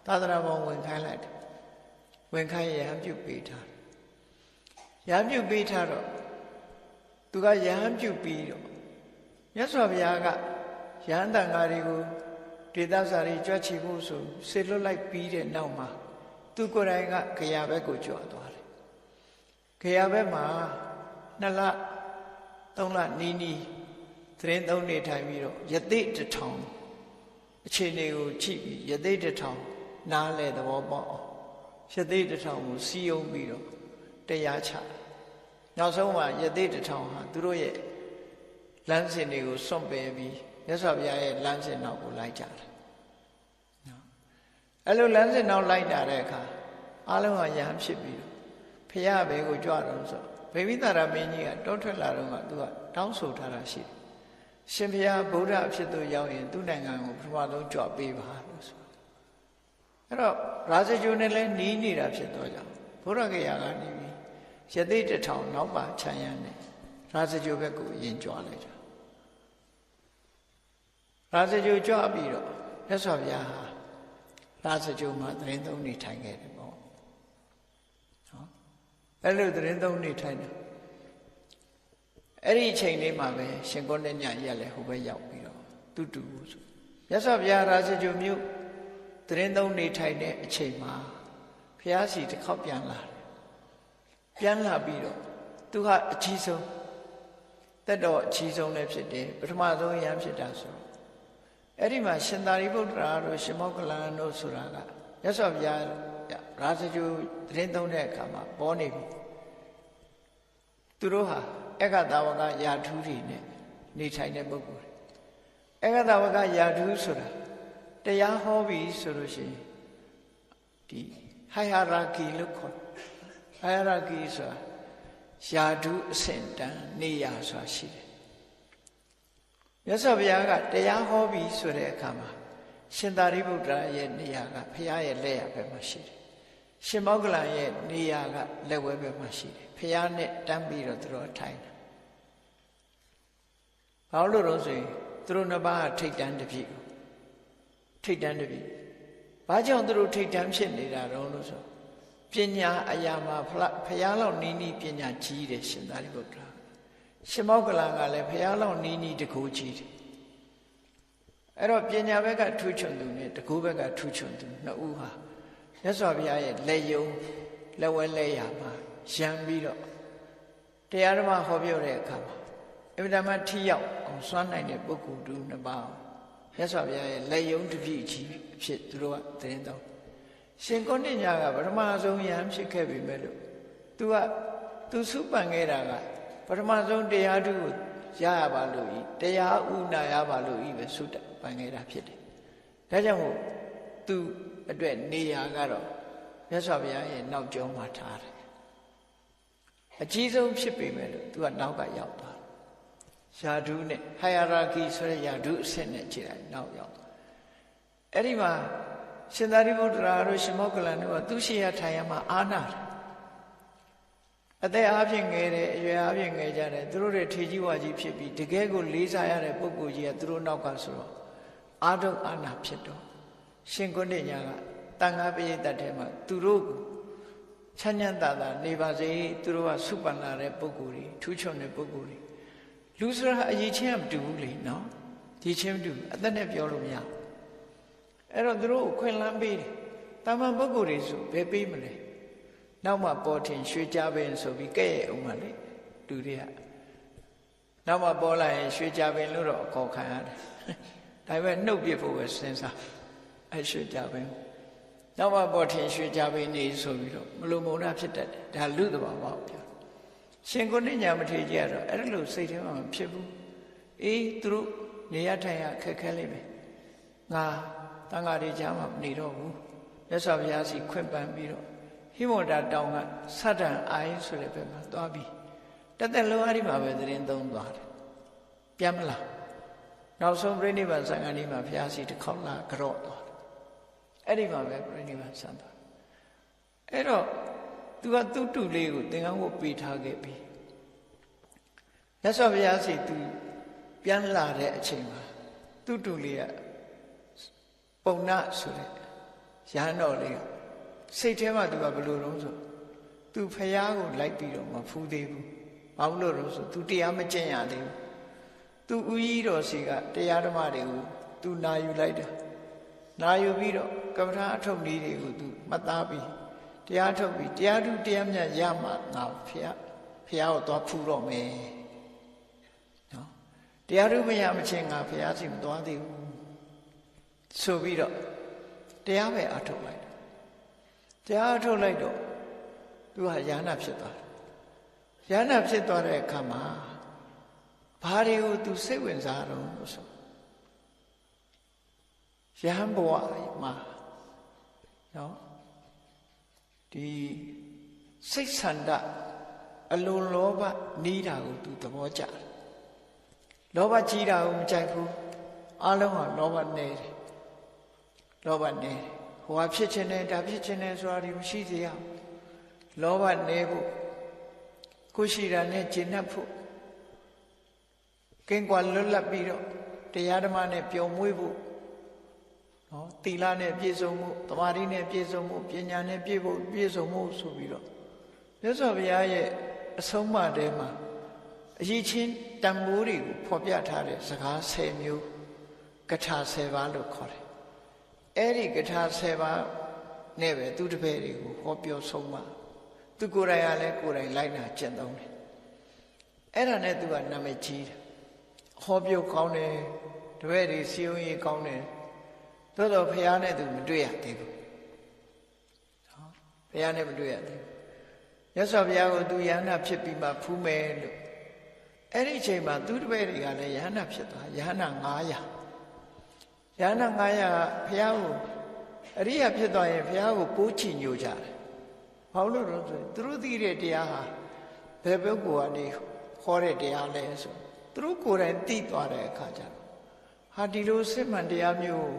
သာသနာ့ဘောင်ဝင်ခိုင်းလိုက်တယ်ဝင်ခိုင်းရဟန်းပြုပေးထားတယ်ရဟန်းပြုပေးထားတော့သူကရဟန်းပြုပြီးတော့မြတ်စွာဘုရားကရဟန်းတန်ဃာတွေကိုဒေသစာတွေကြွချီဖို့ဆိုဆေလွတ်လိုက်ပြီးတဲ့နောက်မှာသူကိုယ်တိုင်ကဂယာဘက်ကိုကြွသွားတယ်ဂယာဘက်မှာ2လ3လနီးနီးသတင်းသုံးနေထိုင်ပြီးတော့ယသိတစ်ထောင်အခြေအနေကိုကြည့်ပြီးယသိတစ်ထောင်နားလဲသဘောပေါက်အောင်ယသိတစ်ထောင်ကိုစီယုံပြီးတော့တရားချနောက်ဆုံးမှာယသိတစ်ထောင်ဟာသူတို့ရဲ့လမ်းစဉ်တွေကိုစွန့်ပယ်ပြီးမြတ်စွာဘုရားရဲ့လမ်းစဉ်နောက်ကိုလိုက်ကြတယ်နော်အဲ့လိုလမ်းစဉ်နောက်လိုက်တာတဲ့အခါအားလုံးကယဟန်ဖြစ်ပြီးတော့ဖရာဘယ်ကိုကြွတော့ဆိုဗေမိသာရမင်းကြီးကတောထွက်လာတော့မှသူကတောင်းဆိုထားတာရှိတယ်ရှင်ဘုရားဗုဒ္ဓအဖြစ်သို့ရောက်ရင်သူ့နိုင်ငံကိုပထမဆုံးကြွပေးပါလို့ဆိုအဲ့တော့ရာဇဂိုနဲ့လည်းနီးနေတာဖြစ်တော့ကြောင့်ဘုရားကရာကနေပြီးယသိတစ်ထောင်နောက်ပါခြံရံနေရာဇဂိုဘက်ကိုယင်ကြွလိုက်တာရာဇဂိုကြွပြီးတော့မြတ်စွာဘုရားဟာရာဇဂိုမှာသတင်းသုံးနေထိုင်ခဲ့တယ်ပေါ့နော်အဲ့လိုသတင်းသုံးနေထိုင်တယ်အဲ့ဒီအချိန်လေးမှာပဲရှင်ကုဏ္ဏညရက်လည်းဟိုဘက်ရောက်ပြီးတော့တူတူဆိုမြတ်စွာဘုရားရာဇဂိုမြို့သတင်းသုံးနေထိုင်တဲ့အချိန်မှာဘုရားစီတစ်ခေါက်ပြန်လာတယ်ပြန်လာပြီးတော့သူကအကြီးဆုံးတက်တော့အကြီးဆုံးလည်းဖြစ်တယ်ပထမဆုံးယဟန်ဖြစ်တာဆိုတော့အဲ့ဒီမှာရှင်သာရိပုတ္တရာတို့ရှင်မောက္ကလန်တို့ဆိုတာကမြတ်စွာဘုရားရာဇဂိုသတင်းသုံးတဲ့အခါမှာပေါ်နေပြီသူတို့ဟာအက္ခတာဝကယာထူးတွေနဲ့နေထိုင်တဲ့ပုဂ္ဂိုလ်တွေ ဧကတဝကယာဓုဆိုတာတရားဟောပြီဆိုလို့ရှိရင်ဒီဟိုင်ဟာရာကီလို့ခေါ်ဟိုင်ဟာရာကီဆိုတာယာဓုအဆင့်တန်းနေရာဆိုတာရှိတယ်မြတ်စွာဘုရားကတရားဟောပြီဆိုတဲ့အခါမှာရှင်သာရိပုတ္တရာရဲ့နေရာကဘုရားရဲ့လက်ရဘက်မှာရှိတယ်ရှင်မောဂလန်ရဲ့နေရာကလက်ဝဲဘက်မှာရှိတယ်ဘုရားနဲ့တန်းပြီးတော့သူတို့ထိုင်တယ်ဘာလို့လို့ဆိုရင်သူတို့နှစ်ပါးထိတ်တန်းတစ်ပြည့်ထိတ်တန်းတစ်ပြည့်ဘာကြောင့်သူတို့ထိတ်တန်းဖြစ်နေတာတော့လို့ဆိုပညာအရာမှာဘုရားလောက်နီးနီးပညာကြီးတယ်ရှင်သာရိပုတ္တရာရှင်မောဂလန်ကလည်းဘုရားလောက်နီးနီးတကူကြီးတယ်အဲ့တော့ပညာဘက်ကထူးချွန်သူနဲ့တကူဘက်ကထူးချွန်သူနှစ်ဦးဟာမြတ်စွာဘုရားရဲ့လက်ယုံလက်ဝဲလက်ရာမှာရံပြီးတော့တရားဓမ္မဟောပြောတဲ့အခါမှာအဗ္ဗဓမ္မထိရောက်အောင်စွမ်းနိုင်တဲ့ပုဂ္ဂိုလ်တူနှစ်ပါးမြတ်စွာဘုရားရဲ့လက်ယုံတစ်ပြည့်ကြီးအဖြစ်သူတို့ကသတင်းတော်ရှင်ကောဏိညာကပထမဆုံးယံဖြစ်ခဲ့ပြီမဲ့လို့သူစုပန်ခဲ့တာကပထမဆုံးတရားဓုကိုရရပါလို့ဤတရားဥနာရပါလို့ဤပဲစုပန်ခဲ့တာဖြစ်တယ်ဒါကြောင့်မို့သူအတွက်နေရာကတော့မြတ်စွာဘုရားရဲ့နောက်ကျောမှာထားတယ်အကြီးဆုံးဖြစ်ပေမဲ့လို့သူကနောက်ကရောက်သွားယာဓုနဲ့ဟိုင်ယာရာကီဆိုတဲ့ယာဓုအဆင့်နဲ့ခြေလိုက်နောက်ရောက်အဲ့ဒီမှာရှင်သာရိပုတ္တရာတို့ရှင်မောဂလန်တို့ကသူရှိရထိုင်ရမှာအာနာတယ်အသက်အားဖြင့်ငယ်တယ်အရွယ်အားဖြင့်ငယ်ကြတယ်သူတို့တွေထေကြီးဝါကြီးဖြစ်ပြီးတကယ်ကိုလေးစားရတဲ့ပုဂ္ဂိုလ်ကြီးကသူတို့နောက်ကဆိုတော့အာဒုအာနာဖြစ်တော့ရှင်ကုဏိညာကတန်ခါပရိသတ်ထဲမှာသူတို့ချမ်းချမ်းသာသာနေပါစေသူတို့ကစုပန်လာတဲ့ပုဂ္ဂိုလ်တွေထူးချွန်တဲ့ပုဂ္ဂိုလ်တွေလူဆိုတာအရေးချင်းမတူဘူးလေနော်ဒီချင်းမတူအသက်နဲ့ပြောလို့မရအဲ့တော့သူတို့ကိုခွင့်လန်းပေးတယ်တာမန်ပုဂ္ဂိုလ်တွေဆိုဘယ်ပေးမလဲနောက်မှပေါ်ထင်ရွှေကြပင်ဆိုပြီးကဲ့ရဲ့အောင်ပါလေလူတွေကနောက်မှပေါ်လာရင်ရွှေကြပင်လို့တော့အခေါ်ခံရတယ်ဒါပေမဲ့နှုတ်ပြဖို့ပဲစဉ်းစားအဲ့ရွှေကြပင်နောက်မှပေါ်ထင်ရွှေကြပင်နေဆိုပြီးတော့မလိုမုန်းတာဖြစ်တတ်တယ်ဒါလူသဘာဝပြောရှင်ကုဏိညာမထေရကြီးကတော့အဲ့လိုစိတ်ထဲမှာမဖြစ်ဘူးအေးသူတို့နေရထိုင်ရခက်ခဲလိမ့်မယ်ငါတန်ဃာတွေကြားမှာမနေတော့ဘူးမြတ်စွာဘုရားစီခွင့်ပန်ပြီးတော့ဟိမဝန္တာတောင်ကဆတ္တန်အာယဆိုတဲ့ဘက်မှာသွားပြီးတသက်လုံးအဲ့ဒီမှာပဲသတင်းသုံးသွားတယ်ပြန်မလားနောက်ဆုံးပြိဋိဘံသံဃာကြီးမှာဘုရားစီတစ်ခေါက်လာကြော့သွားတယ်အဲ့ဒီမှာပဲပြိဋိဘံဆံသွားအဲ့တော့သူကသူ့တူလေးကိုသင်္ကန်းဝတ်ပေးထားခဲ့ပြီမြတ်စွာဘုရားစီသူပြန်လာတဲ့အချိန်မှာသူ့တူလေးကပုံနာဆိုတဲ့ရဟန်းတော်လေးကစိတ်ထဲမှာသူကဘယ်လိုလုပ်ဆိုသူဖះကိုလိုက်ပြီးတော့မဖူးသေးဘူးဘာလို့လို့ဆိုသူတရားမကျင့်ရသေးဘူးသူဦးကြီးတော်စီကတရားဓမ္မတွေကိုသူနာယူလိုက်တာနာယူပြီးတော့ကမ္မထာအထုတ်နည်းတွေကိုသူမှတ်သားပြီးတရားထုတ်ပြီးတရားထုတရားမြတ်ရမှငါဖះကိုသွားဖူးတော့မယ်နော်တရားထုမရမချင်းငါဖះစီမသွားသေးဘူးဆိုပြီးတော့တရားပဲအထုတ်လိုက်တရားအထုတ်လိုက်တော့သူဟာယန္နာဖြစ်သွားတယ်ယန္နာဖြစ်သွားတဲ့အခါမှာဘာတွေကိုသူစိတ်ဝင်စားတော့လို့ဆိုယဟန်ဘဝမှာနော်ဒီစိတ်ဆန္ဒအလိုလောဘနီးတာကိုသူသဘောကျတယ်လောဘကြီးတာကိုမကြိုက်ဘူးအလုံးဟာလောဘနေတယ်လောဘနေတယ်ဟိုဟာဖြစ်ခြင်းနဲ့ဒါဖြစ်ခြင်းနဲ့ဆိုတာဒီမရှိစေရအောင်လောဘနေဖို့ကိုရှိတာနဲ့ကျင့်တတ်ဖို့ကင်းကွာလွတ်လပ်ပြီးတော့တရားဓမ္မနဲ့ပျော်မွေ့ဖို့နော်သီလနဲ့ပြည့်စုံမှုသမာဓိနဲ့ပြည့်စုံမှုပညာနဲ့ပြည့်စုံမှုဆိုပြီးတော့မြတ်စွာဘုရားရဲ့အဆုံးအမထဲမှာအရေးချင်းတန်ဖိုးတွေကိုဖော်ပြထားတဲ့စကား10မျိုးကထာ10ပါးလို့ခေါ်တယ်အဲ့ဒီကထာ10ပါးနဲ့ပဲသူတပည့်တွေကိုဟောပြောဆုံးမသူကိုယ်တိုင်ကလည်းကိုယ်တိုင်လိုက်နာကျင့်သုံးတယ်အဲ့ဒါနဲ့သူကနာမည်ကြီးတယ်ဟောပြောကောင်းတယ်တပည့်တွေစီယုံရေးကောင်းတယ်သို့တော့ဘုရားနဲ့သူမတွေ့ရသေးဘူးနော်ဘုရားနဲ့မတွေ့ရသေးဘူးမြတ်စွာဘုရားကိုသူယန္နာဖြစ်ပြီးမှဖူးမယ်လို့အဲ့ဒီအချိန်မှာသူတပည့်တွေကလည်းယန္နာဖြစ်သွားယန္နာ900 ယန္တာ900ကဘုရားကိုအရိယာဖြစ်သွားရင်ဘုရားကိုပိုးချညိုကြတယ်ဘာလို့လဲဆိုသူတို့သိတဲ့တရားဟာဘယ်ဘက်ကနေခေါ်တဲ့တရားလဲဆိုသူတို့ကိုယ်တိုင်သိသွားတဲ့အခါကျတော့ဟာဒီလိုစစ်မှန်တရားမျိုး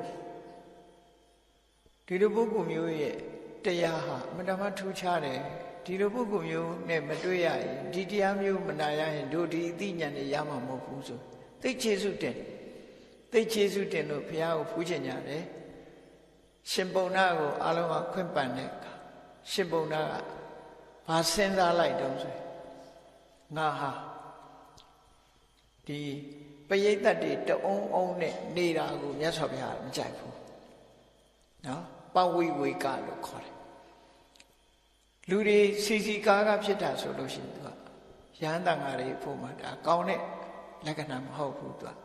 ဒီလိုပုဂ္ဂိုလ်မျိုးရဲ့တရားဟာအမှန်တမ်းထူးခြားတယ်ဒီလိုပုဂ္ဂိုလ်မျိုးနဲ့မတွေ့ရရင်ဒီတရားမျိုးမနာရရင်တို့ဒီအသိဉာဏ်တွေရမှာမဟုတ်ဘူးဆိုသိကျေစုတင်လို့ဘုရားကိုဖူးချင်ကြတယ်ရှင်ပုံနာကိုအလုံးကခွင့်ပန်တဲ့အခါရှင်ပုံနာကဘာစဉ်းစားလိုက်တော့ဆိုငါဟာဒီပရိသတ်တွေတအုံအုံနဲ့နေတာကိုမြတ်စွာဘုရားမကြိုက်ဘူးနော်ပဝိဝေကလို့ခေါ်တယ်လူတွေစီကားဖြစ်တာဆိုလို့ရှိရင်သူကရဟန်းတန်ဃာတွေဖို့မှာဒါကောင်းတဲ့လက္ခဏာမဟုတ်ဘူးသူက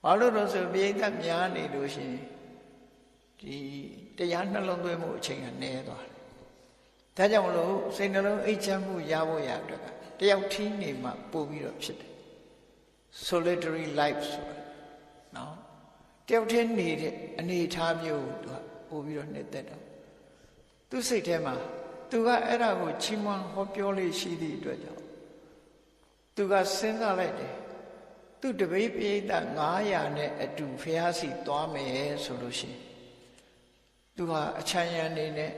ဘာလို့လဲဆိုပရိသတ်များနေလို့ရှိရင်ဒီတရားနှလုံးသွင်းမှုအချိန်ကနည်းသွားတယ်ဒါကြောင့်မလို့စိတ်နှလုံးအိတ်ချမ်းမှုရဖို့ရအတွက်ကတယောက်ထီးနေမှပို့ပြီးတော့ဖြစ်တယ်solitary life ဆိုတာနော်တယောက်တည်းနေတဲ့အနေအထားမျိုးသူကပို့ပြီးတော့နှစ်သက်တော့သူစိတ်ထဲမှာသူကအဲ့ဒါကိုချီးမွမ်းဟောပြောလေးရှိသည့်အတွက်ကြောင့်သူကစဉ်းစားလိုက်တယ်သူတပိပိဋက900နဲ့အတူဖျားစီသွားမယ်ဆိုလို့ရှိရင်သူဟာအချမ်းရံနေနဲ့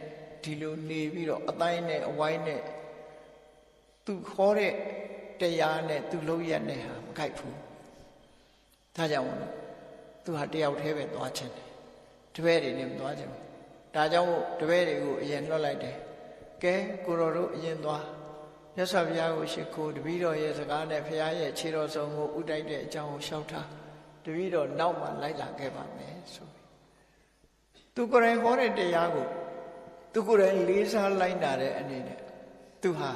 ဒီလိုနေပြီးတော့အတိုင်းနဲ့အဝိုင်းနဲ့သူခေါ်တဲ့တရားနဲ့သူလုံးရက်နဲ့ဟာမကိုက်ဘူးဒါကြောင့်သူဟာတယောက်တည်းပဲသွားချင်တယ်တပည့်တွေနဲ့မသွားချင်ဘူးဒါကြောင့်တပည့်တွေကိုအရင်လွှတ်လိုက်တယ်ကဲကိုတော်တို့အရင်သွားမြတ်စွာဘုရားကိုရှိခိုးတပည့်တော်ရဲ့စကားနဲ့ဘုရားရဲ့ခြေတော်ဆုံးကိုဥတိုက်တဲ့အကြောင်းကိုရှောက်ထားတပည့်တော်နောက်မှလိုက်လာခဲ့ပါမယ်ဆိုသူကိုယ်တိုင်ဟောတဲ့တရားကိုသူကိုယ်တိုင်လေးစားလိုက်နာတဲ့အနေနဲ့သူဟာ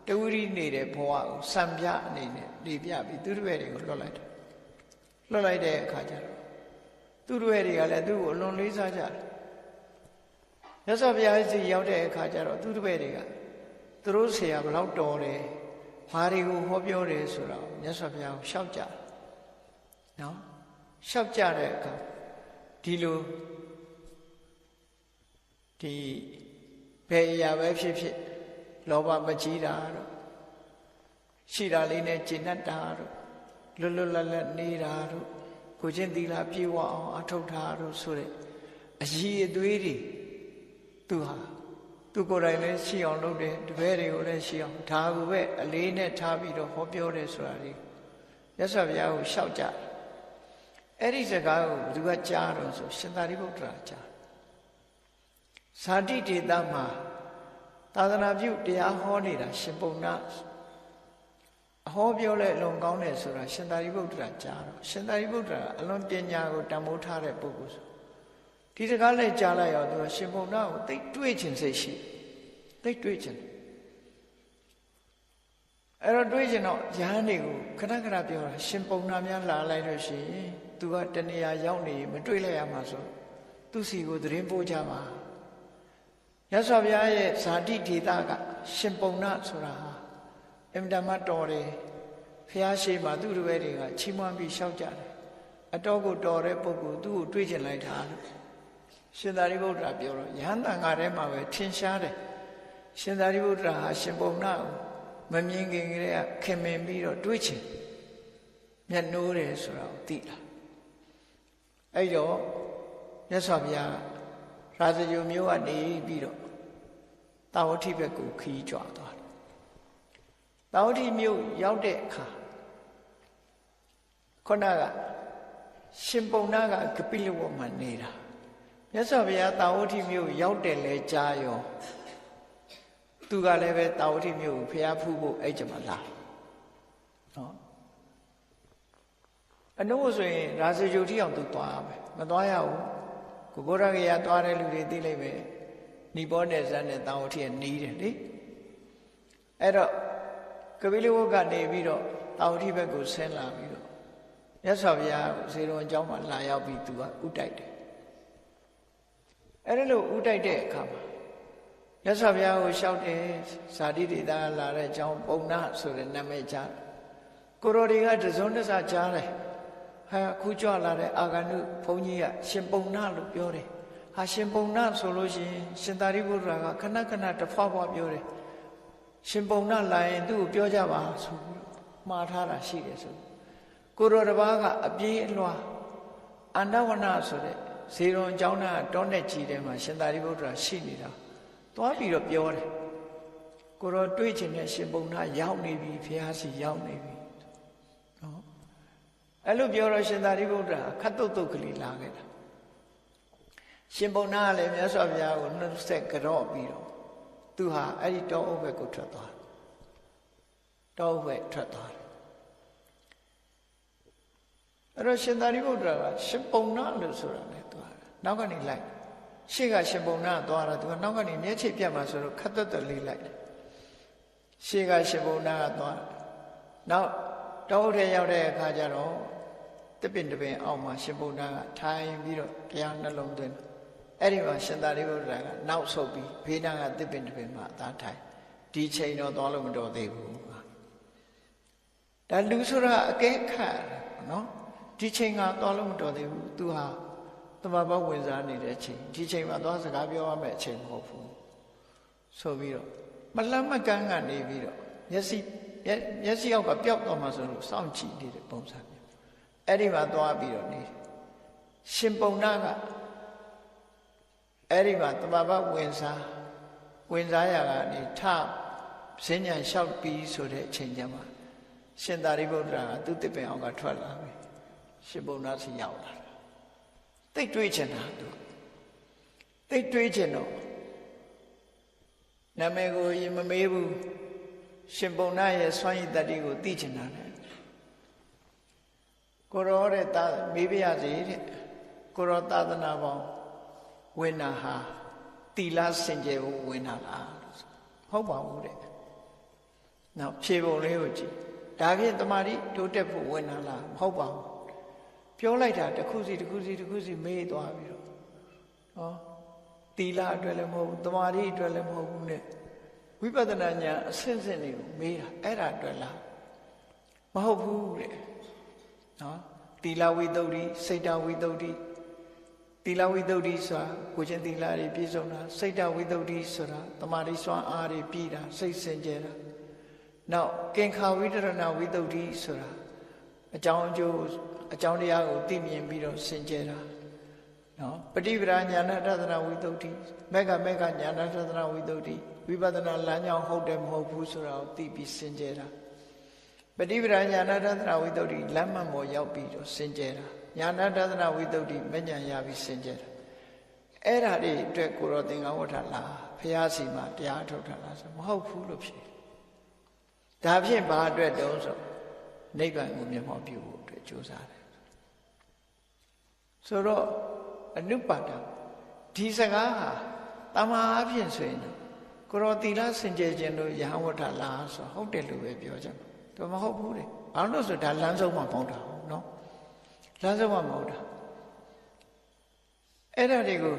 တဝိရိနေတဲ့ဘဝကိုစံပြအနေနဲ့နေပြပြီးသူတို့တွေကိုလွှတ်လိုက်တယ်လွှတ်လိုက်တဲ့အခါကျတော့သူတို့တွေကလည်းသူ့ကိုအလွန်လေးစားကြတယ်မြတ်စွာဘုရားစီရောက်တဲ့အခါကျတော့သူတို့တွေကသူတို့ဆရာဘယ်လောက်တော်တယ်ဘာတွေကိုဟောပြောတယ်ဆိုတော့မြတ်စွာဘုရားကိုရှောက်ကြတယ်နော်ရှောက်ကြတဲ့အခါဒီလိုဒီဘယ်အရာပဲဖြစ်ဖြစ်လောဘမကြီးတာတော့ရှိတာလေးနဲ့ကျင့်တတ်တာတော့လွတ်လွတ်လပ်လပ်နေတာတော့ကိုချင်းသီလပြေဝအောင်အထောက်ထားတော့ဆိုတဲ့အည်အသွေးတွေသူဟာသူကိုယ်တိုင်လည်းရှိအောင်လုပ်တယ်တပည့်တွေကိုလည်းရှိအောင်ဒါကိုပဲအလေးနဲ့ထားပြီးတော့ဟောပြောတယ်ဆိုတာလေမြတ်စွာဘုရားကိုရှောက်ကြတယ်အဲ့ဒီစကားကိုဘယ်သူကကြားတော့ဆိုရှင်သာရိပုတ္တရာကြားဇာတိဒေသမှာသာသနာပြုတရားဟောနေတာရှင်ပုံနာအဟောပြောလဲအလွန်ကောင်းတယ်ဆိုတာရှင်သာရိပုတ္တရာကြားတော့ရှင်သာရိပုတ္တရာအလွန်ပညာကိုတန်ဖိုးထားတဲ့ပုဂ္ဂိုလ်ဆိုဒီစကားလည်းကြားလိုက်ရောသူရှင်ပုံနာကိုသိတွေ့ခြင်းစိတ်ရှိသိတွေ့ခြင်းအဲ့တော့တွေ့ခြင်းတော့ယဟန်တွေကိုခဏခဏပြောတာရှင်ပုံနာများလာလိုက်လို့ရှိရင်သူကတဏှာရောက်နေမတွေ့လိုက်ရမှာဆိုသူစီကိုသတင်းပို့ကြပါမြတ်စွာဘုရားရဲ့ဇာတိဒေသကရှင်ပုံနာဆိုတာဟာအင်မတန်မှတော်တယ်ဘုရားရှိခိုးမှာသူ့တပည့်တွေကချီးမွမ်းပြီးရှောက်ကြတယ်အတော်ကိုတော်တဲ့ပုဂ္ဂိုလ်သူ့ကိုတွေးချင်လိုက်တာလို့ရှင်သာရိပုတ္တရာပြောတော့ယဟန်တန်ဃာထဲမှာပဲထင်ရှားတယ်ရှင်သာရိပုတ္တရာဟာရှင်ပုံနာကိုမမြင်ခင်ကတည်းကခင်မင်ပြီးတော့တွေးချင်မျက်နှိုးတယ်ဆိုတာကိုသိလာအဲ့တော့မြတ်စွာဘုရားရာဇဂိုမြို့ကနေပြီးတော့တာဝတိဘက်ကိုခီးကြွသွားတယ်တာဝတိမြို့ရောက်တဲ့အခါခုနကရှင်ပုံနာကကပိလဝတ်မှာနေတာမြတ်စွာဘုရားတာဝတိမြို့ရောက်တယ်လဲကြားရောသူကလည်းပဲတာဝတိမြို့ကိုဖျားဖူးဖို့အဲ့ကြမှာလာနော်အနုဆိုရင်ရာဇဂိုတိအောင်သူသွားမယ်မသွားရဘူးကိုကိုရဂေယသွားတဲ့လူတွေသိလိုက်ပဲနိဘောနယ်ဇန်နဲ့တာဝတိကနီးတယ်လေအဲ့တော့ကပိလဝတ်ကနေပြီးတော့တာဝတိဘက်ကိုဆင်းလာပြီးတော့မြတ်စွာဘုရားဇေရုံအကြောင်းမှာလာရောက်ပြီးသူကဥတိုက်တယ်အဲ့ဒါလို့ဥတိုက်တဲ့အခါမှာမြတ်စွာဘုရားကိုလျှောက်တယ်ဇာတိဒေသလာတဲ့အကြောင်းပုံနာဆိုတဲ့နာမည်ကြားကိုရောတွေကတစုံတစကြားတယ် ဟာခုကြွလာတဲ့အာဂန္တုဘုန်းကြီးကရှင်ပုံနာလို့ပြောတယ်ဟာရှင်ပုံနာဆိုလို့ရှိရင်ရှင်သာရိပုတ္တရာကခဏခဏတဖွာဖွာပြောတယ်ရှင်ပုံနာလာရင်သူ့ကိုပြောကြပါဆိုပြီးမှားထားတာရှိတယ်ဆိုကိုရောတစ်ပါးကအပြေးအလွှာအန္တဝနဆိုတဲ့ဇေရွန်ကျောင်းသားတောနဲ့ကြီးထဲမှာရှင်သာရိပုတ္တရာရှိနေတာသွားပြီးတော့ပြောတယ်ကိုရောတွေးချင်တဲ့ရှင်ပုံနာရောက်နေပြီဘုရားစီရောက်နေပြီနော်အဲ့လိုပြောတော့ရှင်သာရိပုတ္တရာခတ်တုတ်တုတ်ကလေးလာခဲ့တာရှင်ပုံနာကလည်းမြတ်စွာဘုရားကိုနှုတ်ဆက်ကြော့ပြီးတော့သူဟာအဲ့ဒီတောအုပ်ဘက်ကိုထွက်သွားတောအုပ်ဘက်ထွက်သွားတယ်အဲ့တော့ရှင်သာရိပုတ္တရာကရှင်ပုံနာလို့ဆိုတာလေသူကနောက်ကနေလိုက်ရှေ့ကရှင်ပုံနာသွားတော့သူကနောက်ကနေမျက်ခြေပြတ်မှဆိုတော့ခတ်တုတ်တုတ်လေးလိုက်တယ်ရှေ့ကရှင်ပုံနာကသွားနောက်တောအုပ်ထဲရောက်တဲ့အခါကျတော့တပင်တပင်အောက်မှာရှင်ပုံနာကထိုင်ပြီးတော့တရားနှလုံးသွင်းအဲ့ဒီမှာရှင်သာရိပုတ္တရာကနောက်ဆုတ်ပြီးဘေးနားကတပင်တပင်မှာအသာထိုင်ဒီချိန်တော့သွားလို့မတော်သေးဘူးဒါလူဆိုတာအကဲခတ်နော်ဒီချိန်ကသွားလို့မတော်သေးဘူးသူဟာသမဘာဝင်စားနေတဲ့ချိန်ဒီချိန်မှာသွားစကားပြောရမယ့်အချိန်မဟုတ်ဘူးဆိုပြီးတော့မလတ်မကန်းကနေပြီးတော့မျက်စိအောက်ကပျောက်သွားမှဆိုလို့စောင့်ကြည့်နေတဲ့ပုံစံမျိုးအဲ့ဒီမှာသွားပြီးတော့နေရှင်ပုံနာကအဲ့ဒီမှာသမဘာဝင်စားရကနေထဈဉ္ဉံလျှောက်ပြီးဆိုတဲ့အချိန်ကျမှရှင်သာရိပုတ္တရာကသူ့တစ်ပင်အောက်ကထွက်လာပြီရှင်ပုံနာစီရောက်လာတာသိတွေးချင်တာသူသိတွေးချင်တော့နာမည်ကိုရင်မမေးဘူးရှင်ပုံနာရဲ့စွမ်းရည်တတ္တိကိုသိချင်တာလေကိုရောတဲ့မေးပြရစီတဲ့ကိုရောသာသနာပေါင်းဝင်တာဟာတီလာစင်ကြယ်ကိုဝင်တာလားဟုတ်ပါဘူးတဲ့နောက်ဖြေပုံလေးကိုကြည့်ဒါဖြင့်တမာတိတိုးတက်ဖို့ဝင်တာလားမဟုတ်ပါဘူးပြောလိုက်တာတစ်ခုစီမေးသွားပြီးတော့ဟောတီလာအတွက်လည်းမဟုတ်ဘူးတမာတိအတွက်လည်းမဟုတ်ဘူးနဲ့ဝိပဿနာဉာဏ်အဆင့်တွေကိုမေးတာအဲ့ဒါအတွက်လားမဟုတ်ဘူးတဲ့နော်တီလာဝိသုဒ္ဓိစိတ်တဝိသုဒ္ဓိတီလာဝိသုဒ္ဓိဆိုတာကိုချင်းတီလာတွေပြည့်စုံတာစိတ်တဝိသုဒ္ဓိဆိုတာတမာတိစွမ်းအားတွေပြည့်တာစိတ်စင်ကြယ်တာနောက်ကင်္ခာဝိတရဏဝိသုဒ္ဓိဆိုတာအကြောင်းအကျိုးအကြောင်းတရားကိုသိမြင်ပြီးတော့စင်ကြယ်တာနော်ပฏิပဒါညာဏတသနာဝိသုဒ္ဓိမေဃညာဏတသနာဝိသုဒ္ဓိဝိပဿနာလမ်းကြောင်းဟုတ်တယ်မဟုတ်ဘူးဆိုတာကိုသိပြီးစင်ကြယ်တာပฏิပဒါညာဏတသနာဝိသုဒ္ဓိလမ်းမှန်ပေါ်ရောက်ပြီးတော့စင်ကြယ်တာညာဏတသနာဝိသုဒ္ဓိမဉဏ်ရပြီးစင်ကြယ်တာအဲ့ဒါတွေအတွက်ကိုရောသင်္ကန်းဝဋ္ဌလားဘုရားစီမှာတရားထုတ်တာလားဆိုမဟုတ်ဘူးလို့ဖြေဒါဖြင့်ဘာအတွက်တုံးဆိုနိဗ္ဗာန်ကိုမျက်မှောက်ပြုဖို့အတွက်ကြိုးစားတယ်ဆိုတော့အနုပါဒဒီစကားဟာတမာအဖြစ်ဆိုရင်ကိုရောသီလစင်ကြယ်ခြင်းလို့ယဟန်ဝဋ္ဌလားဆိုဟုတ်တယ်လို့ပဲပြောကြမှာသူမဟုတ်ဘူးလေဘာလို့ဆိုဒါလမ်းဆုံးမှမဟုတ်တာနော်လမ်းဆုံးမှမဟုတ်တာအဲ့ဒါတွေကို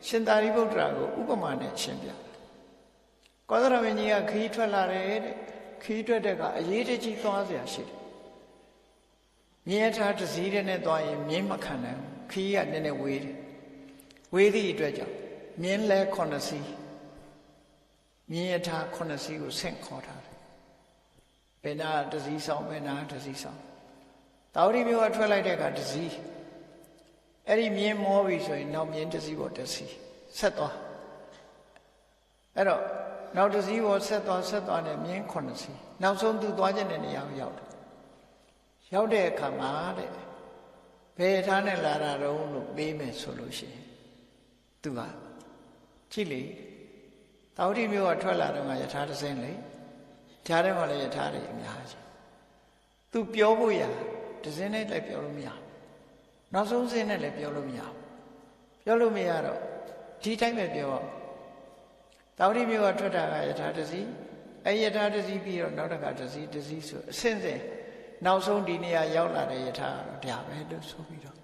ရှင်သာရိပုတ္တရာကိုဥပမာနဲ့ရှင်းပြတယ်ကောသလမင်းကြီးကခီးထွက်လာတယ်တဲ့ခီးထွက်တဲ့ကအရေးတကြီးသွားเสียရှိတယ်မြင်းထားတစ်စီးနဲ့သွားရင်မြင်းမခံနိုင်ဘူးခီးကနည်းနည်းဝေးတယ်ဝေးသည့်အတွက်ကြောင့်မြင်းလဲ9စီးမြင်းထား9စီးကိုဆင့်ခေါ်ထားတယ်ဘယ်နာတစ်စီးဆောင်ဘယ်နာတစ်စီးဆောင်တာဝတိမျိုးကထွက်လိုက်တဲ့အခါတစ်စီးအဲ့ဒီမြင်းမောပြီဆိုရင်နောက်မြင်းတစ်စီးပေါ်တစ်စီးဆက်သွားအဲ့တော့နောက်တစ်စီးပေါ်ဆက်သွားနဲ့မြင်း9စီးနောက်ဆုံးသူသွားခြင်းတဲ့နေရာကိုရောက်တယ်ရောက်တဲ့အခါမှာတဲ့ဘယ်ထားနဲ့လာတာတော့လို့ပေးမယ်ဆိုလို့ရှိရင်သူကကြည့်လေတာဝတိမျိုးကထွက်လာတော့ကယထာတစ်စင်းလေကြားထဲမှာလည်းယထာတွေအများကြီးသူပြောဖို့ရတစ်စင်းနဲ့လည်းပြောလို့မရနောက်ဆုံးစင်းနဲ့လည်းပြောလို့မရပြောလို့မရတော့ဒီတိုင်းပဲပြောတာဝတိမျိုးကထွက်တာကယထာတစ်စီးအဲယထာတစ်စီးပြီးတော့နောက်တစ်ခါတစ်စီးဆိုအစင်းစင်းနောက်ဆုံးဒီနေရာရောက်လာတဲ့ယထာကတော့ဒါပဲလို့ဆိုပြီးတော့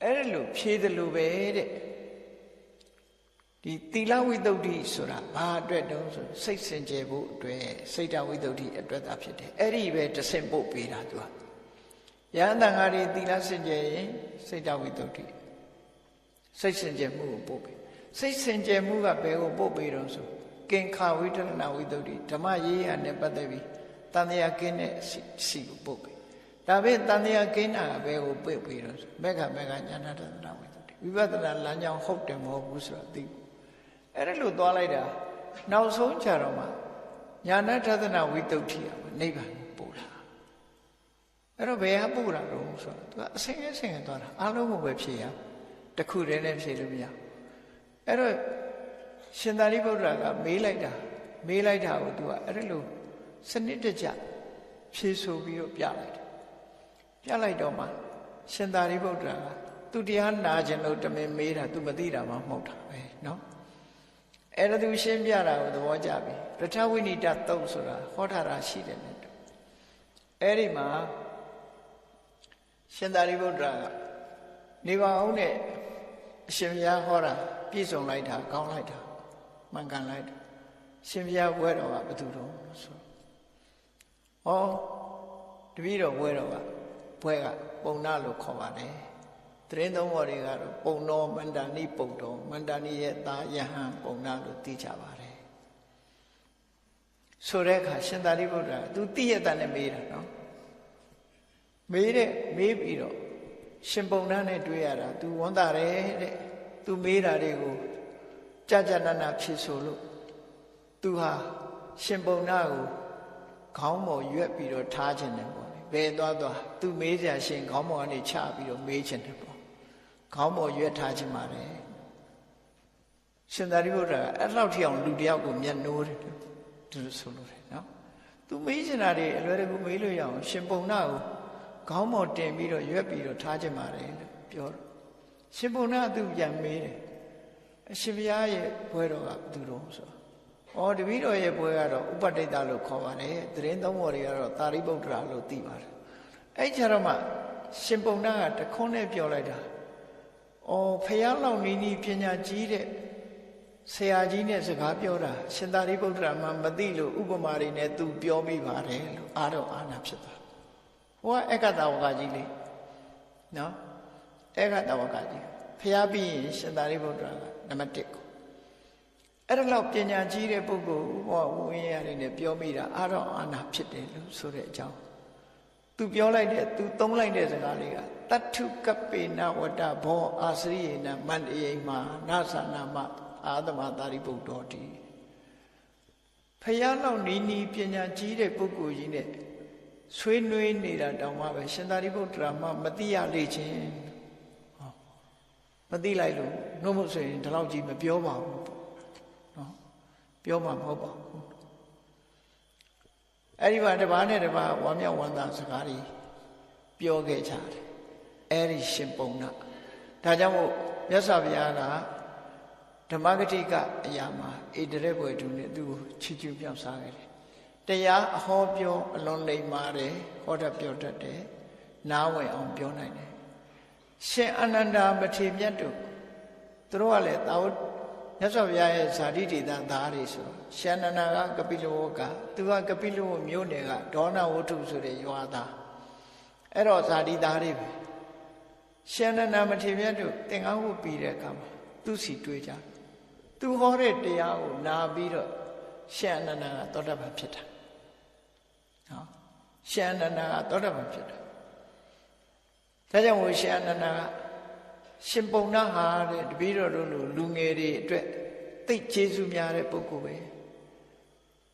အဲ့ဒါလို့ဖြေးတယ်လို့ပဲတဲ့ဒီသီလဝိသုဒ္ဓိဆိုတာဘာအတွက်တုံးဆိုစိတ်စင်ကြယ်ဖို့အတွက်စိတ်တဝိသုဒ္ဓိအတွက်သာဖြစ်တယ်အဲ့ဒီပဲတဆင့်ပို့ပေးတာသူကယ ယဟန်တန်ဃာတွေသီလစင်ကြယ်ရင်စိတ်တဝိတ္တုစိတ်စင်ကြယ်မှုကိုပို့ပေးစိတ်စင်ကြယ်မှုကဘယ်ကိုပို့ပေးတော့ဆိုကင်္ခဝိတရဏဝိတ္တုဓမ္မရေးရနဲ့ပတ်သက်ပြီးတန်တရားကင်းတဲ့စီကိုပို့ပေးဒါဖြင့်တန်တရားကင်းတာဘယ်ကိုပို့ပေးတော့ဆိုမေဃညာဏတသနာဝိတ္တုဝိပဿနာလမ်းကြောင်းဟုတ်တယ်မဟုတ်ဘူးဆိုတော့သိဘူးအဲ့ဒါလို့သွားလိုက်တာနောက်ဆုံးကြတော့မှညာဏတသနာဝိတ္တုထိရမှာနိဗ္ဗာန်ပို့လာအဲ့တော့ဘယ်ဟာပို့လာတော့ဆိုတော့သူကအစင်အစင်သွားတာအလုံးကိုပဲဖြေရတခုတည်းနဲ့ဖြေလို့မရအဲ့တော့ရှင်သာရိပုတ္တရာကမေးလိုက်တာကိုသူကအဲ့ဒါလို့စနစ်တကျဖြေဆိုပြီးတော့ပြလိုက်တော့မှရှင်သာရိပုတ္တရာကသူတရားနာခြင်းလို့တမင်မေးတာသူမသိတာမှမဟုတ်တာပဲเนาะအဲ့ဒါသူရှင်းပြတာကိုသဘောကျပြီပဋ္ဌဝိနိဒသုတ်ဆိုတာဟောထားတာရှိတယ်နဲ့အဲ့ဒီမှာရှင်သာရိပုတ္တရာကနေပါအောင်နဲ့အရှင်ဘုရားဟောတာပြည့်စုံလိုက်တာကောင်းလိုက်တာမှန်ကန်လိုက်တာရှင်ဘုရားဘွဲတော်ကဘယ်သူတော့ဆိုဟောတပည့်တော်ဘွဲတော်ကဘွဲကပုံနာလို့ခေါ်ပါတယ်သတင်းသုံးပေါ်တွေကတော့ပုံတော်မန္တန်နိပုံတော်မန္တန်နိရဲ့သားယဟန်ပုံနာလို့သိကြပါတယ်ဆိုတဲ့အခါရှင်သာရိပုတ္တရာသူသိရတဲ့နဲ့မေးတာနော်မေးပြီးတော့ရှင်ပုံနာနဲ့တွေ့ရတာ तू ဝန်တာတယ်တဲ့ तू မေးတာတွေကိုကြနနဖြစ်ဆိုလို့ तू ဟာရှင်ပုံနာကိုခေါင်းပေါ်ရွက်ပြီးတော့ထားခြင်းတယ်ပေါ့လေဘယ်သွား तू မေးစရာရှင်ခေါင်းပေါ်ကနေချပြီးတော့မေးခြင်းတယ်ပေါ့ခေါင်းပေါ်ရွက်ထားခြင်းပါတယ်ရှင်သာရိပုတ္တရာအဲ့လောက်ထိအောင်လူတယောက်ကိုမျက်နှိုးတယ်သူဆိုလို့တယ်နော် तू မေးချင်တာတွေအလွယ်တကူမေးလို့ရအောင်ရှင်ပုံနာကိုခေါင်းပေါ်တင်ပြီးတော့ရွက်ပြီးတော့ထားခြင်းပါတယ်လို့ပြောတော့ရှင်ပုံနာသူပြန်မေးတယ်အရှင်ဘုရားရဲ့ဘွဲတော်ကဘယ်သူတော့ဆိုတော့တပည့်တော်ရဲ့ဘွဲကတော့ဥပဋိတ္တလို့ခေါ်ပါတယ်သတင်းသုံးပေါ်တွေကတော့သာရိပုတ္တရာလို့သိပါတယ်အဲ့ကြတော့မှရှင်ပုံနာကတခွန်းနဲ့ပြောလိုက်တာဖះလောက်နီးနီးပညာကြီးတဲ့ဆရာကြီးနဲ့စကားပြောတာရှင်သာရိပုတ္တရာမှမသိလို့ဥပမာတွေနဲ့သူပြောမိပါတယ်လို့အာနာဖြစ်သွားဟိုကဧကတဝကကြီးလေနော်ဧကတဝကကြီးဖျားပြီးရင်ရှင်သာရိပုတ္တရာကနံပါတ်1ကိုအဲ့ဒါလောက်ပညာကြီးတဲ့ပုဂ္ဂိုလ်ဟောဝိညာဉ်ရည်နဲ့ပြောမိတာအာနာဖြစ်တယ်လို့ဆိုတဲ့အကြောင်းသူပြောလိုက်တဲ့သူသုံးလိုက်တဲ့စကားလေးကတတ္ထုကပ္ပေနဝတ္တဘောအာစရိယေနမန္တယေမာနာသနာမအာသမသာရိပုတ္တောတိဖျားလောက်နီးနီးပညာကြီးတဲ့ပုဂ္ဂိုလ်ကြီးနဲ့ဆွေးနွေးနေတာတောင်မှပဲရှင်သာရိပုတ္တရာမှမသိရလေချင်းမသိလိုက်လို့နှုတ်မဆိုရင်ဒီလောက်ကြီးမပြောပါဘူးပေါ့နော်ပြောမှမဟုတ်ပါဘူးအဲ့ဒီမှာတစ်ပါးနဲ့တစ်ပါးဝမ်းမြောက်ဝမ်းသာစကားတွေပြောခဲ့ကြတယ်အဲ့ဒီရှင်ပုံနာဒါကြောင့်မို့မြတ်စွာဘုရားကဓမ္မဂတိကအရာမှာဣတရေဘွယ်သူနဲ့သူ့ကိုချီးကျူးပြောက်စားခဲ့တယ်တရားအဟောပြောအလွန်လိမ္မာတယ်ဟောတတ်ပြောတတ်တယ်နားဝင်အောင်ပြောနိုင်တယ်ရှင်အနန္ဒာမထေမြတ်တို့သူတို့ကလည်းသာဝတ္မြတ်စွာဘုရားရဲ့ဇာတိတေသသားတွေဆိုရှင်အနန္ဒာကကပိလဝကသူကကပိလဝမြို့နယ်ကဒေါနဝတ္ထုဆိုတဲ့ရွာသားအဲ့တော့ဇာတိသားတွေပဲရှင်အနန္ဒာမထေမြတ်တို့သင်္ကန်းဝတ်ပြီးတဲ့အခါမှာသူစီတွေ့ကြသူဟောတဲ့တရားကိုနာပြီးတော့ရှင်အနန္ဒာကသောတပန်ဖြစ်တာနော်ရှင်အနန္ဒာကသောတပန်ဖြစ်တာဒါကြောင့်မို့ရှင်အနန္ဒာကရှင်ပုံနာဟာတဲ့တပည့်တော်တို့လိုလူငယ်တွေအတွက်သိကျေးဇူးများတဲ့ပုဂ္ဂိုလ်ပဲ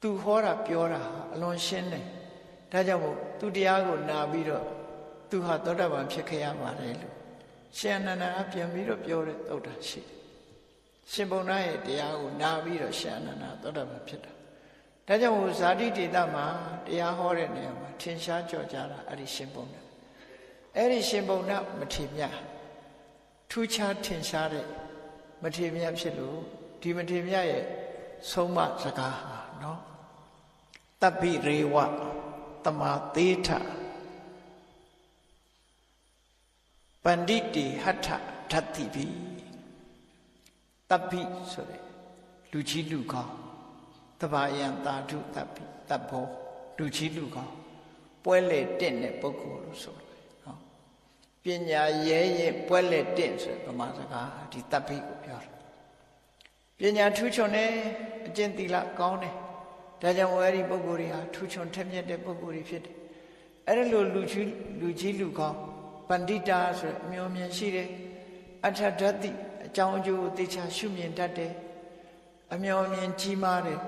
သူဟောတာပြောတာအလွန်ရှင်းတယ်ဒါကြောင့်မို့သူတရားကိုနာပြီးတော့သူဟာသောတပန်ဖြစ်ခဲ့ရပါတယ်လို့ရှင်အနန္ဒာကပြန်ပြီးတော့ပြောတဲ့သုတ်တာရှိတယ်ရှင်ပုံနာရဲ့တရားကိုနာပြီးတော့ရှင်အနန္ဒာသောတပန်ဖြစ်တာဒါကြောင့်မို့ဇာတိတေသမှာတရားဟောတဲ့နေရာမှာထင်ရှားကြော်ကြတာအဲ့ဒီရှင်ပုံနာအဲ့ဒီရှင်ပုံနာမထေမြတ်ထူးခြားထင်ရှားတဲ့မထေမြတ်ဖြစ်လို့ဒီမထေမြတ်ရဲ့ဆုံးမစကားဟာနော်တပ္ပိရေဝတမသေးထပန္တိတိဟထဓာတိပိတပ္ပိဆိုတဲ့လူကြီးလူကောင်းတဘာယံသာဓုတပ္ပိတပ္ဘောလူကြီးလူကောင်းပွဲလေတင့်တဲ့ပုဂ္ဂိုလ်လို့ဆိုတယ်နော် ပညာရဲရင်ပွဲလက်တင့်ဆိုဗမာစကားဒီတပ်ပိကိုပြောတယ်ပညာထူးချွန်တယ်အကျင့်သီလကောင်းတယ်ဒါကြောင့်အဲ့ဒီပုဂ္ဂိုလ်တွေဟာထူးချွန်ထက်မြက်တဲ့ပုဂ္ဂိုလ်တွေဖြစ်တယ်အဲ့ဒါလိုလူကြီးလူကောင်းပန္တိတာဆိုအမျိုးမြင်ရှိတယ်အထဓာတိအကြောင်းအကျိုးသိချာရှုမြင်တတ်တယ်အမျိုးမြင်ကြီးမားတယ်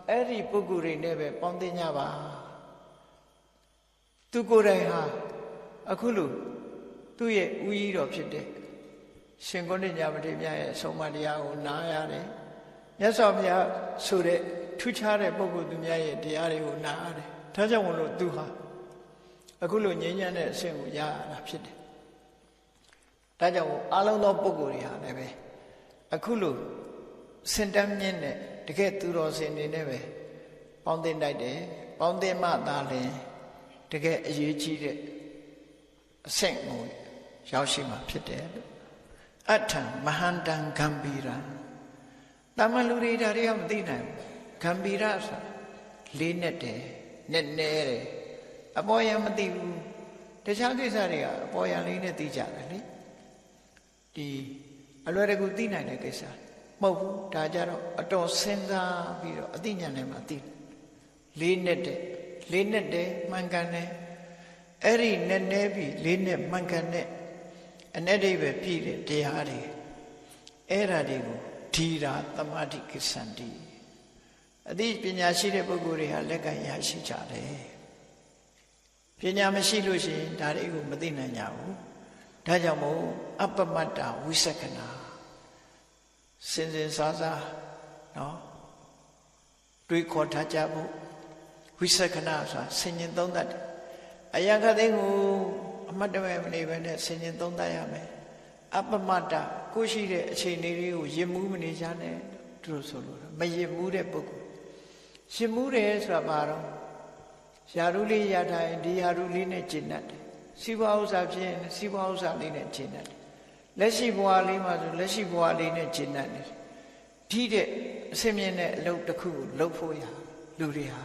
အဲ့ဒီပုဂ္ဂိုလ်တွေနဲ့ပဲပေါင်းသိကြပါသူကိုယ်တိုင်ဟာအခုလိုသူ့ရဲ့ဥယျာဉ်တော်ဖြစ်တဲ့ရှင်ကုဏ္ဏညာပတိမြတ်ရဲ့အဆုံးအမတရားကိုနားရတယ်မြတ်စွာဘုရားဆိုတဲ့ထူးခြားတဲ့ပုဂ္ဂိုလ်သူများရဲ့တရားတွေကိုနားရတယ်ဒါကြောင့်မလို့သူဟာအခုလိုငြိမ်းချမ်းတဲ့အဆင့်ကိုရရတာဖြစ်တယ်ဒါကြောင့်အားလုံးသောပုဂ္ဂိုလ်တွေဟာလည်းပဲအခုလိုစင်တမ်းမြင့်တဲ့တကယ်သူတော်စင်တွေနဲ့ပဲပေါင်းသင်တိုက်တယ်ပေါင်းသင်မှသာလျှင်တကယ်အရေးကြီးတဲ့အဆင့်ကိုရောက်ရှိမှာဖြစ်တယ်လို့အထံမဟန္တံဂံဗီရံတမန်လူတွေဒါတွေကမသိနိုင်ဘူးဂံဗီရဆိုတာလေးနဲ့တယ်နဲ့နဲတယ်အပေါ်ယံမသိဘူးတခြားကိစ္စတွေကအပေါ်ယံလေးနဲ့သိကြတယ်လေဒီအလွယ်တကူသိနိုင်တဲ့ကိစ္စမဟုတ်ဘူးဒါကြတော့အတော်စဉ်းစားပြီးတော့အသိဉာဏ်နဲ့မှသိလေးနဲ့တယ်မှန်ကန်တယ်အဲ့ဒီနဲ့နဲပြီးလေးနဲ့မှန်ကန်တဲ့အ내ဒိဗ္ဗေပြည့်တဲ့တရားတွေအဲ့ဓာတွေကိုဓီရာသမာဓိကိစ္စံတိအသိပညာရှိတဲ့ပုဂ္ဂိုလ်တွေဟာလက်ကရရှိကြတယ်ပညာမရှိလို့ရှိရင်ဒါတွေကိုမသိနိုင်ကြဘူးဒါကြောင့်မို့အပမတ္တဝိသကနာစဉ်စဉ်စားစားနော်တွေးခေါ်ထားကြဖို့ဝိသကနာဆိုတာဆင်ញင်သုံးတတ်တယ်အရာခသိန်းကိုအမတ်တမဲ့မနေဘဲနဲ့ဆင်ញင်သုံးတတ်ရမယ်အပမတ္တကိုရှိတဲ့အခြေအနေလေးကိုရင်မှုမနေကြနဲ့သူတို့ဆိုလို့မရင်မှုတဲ့ပုဂ္ဂိုလ်ရင်မှုတယ်ဆိုတာဘာတော့ယာရုလေးရထားရင်ဒီယာရုလေးနဲ့ကျင့်တတ်တယ်စီးပွားဥစ္စာဖြစ်ရင်စီးပွားဥစ္စာလေးနဲ့ကျင့်တတ်တယ်လက်ရှိဘဝလေးမှာဆိုလက်ရှိဘဝလေးနဲ့ကျင့်တတ်တယ်ဒီတဲ့အစင်မြင့်တဲ့အလုပ်တစ်ခုကိုလုပ်ဖို့ရလူတွေဟာ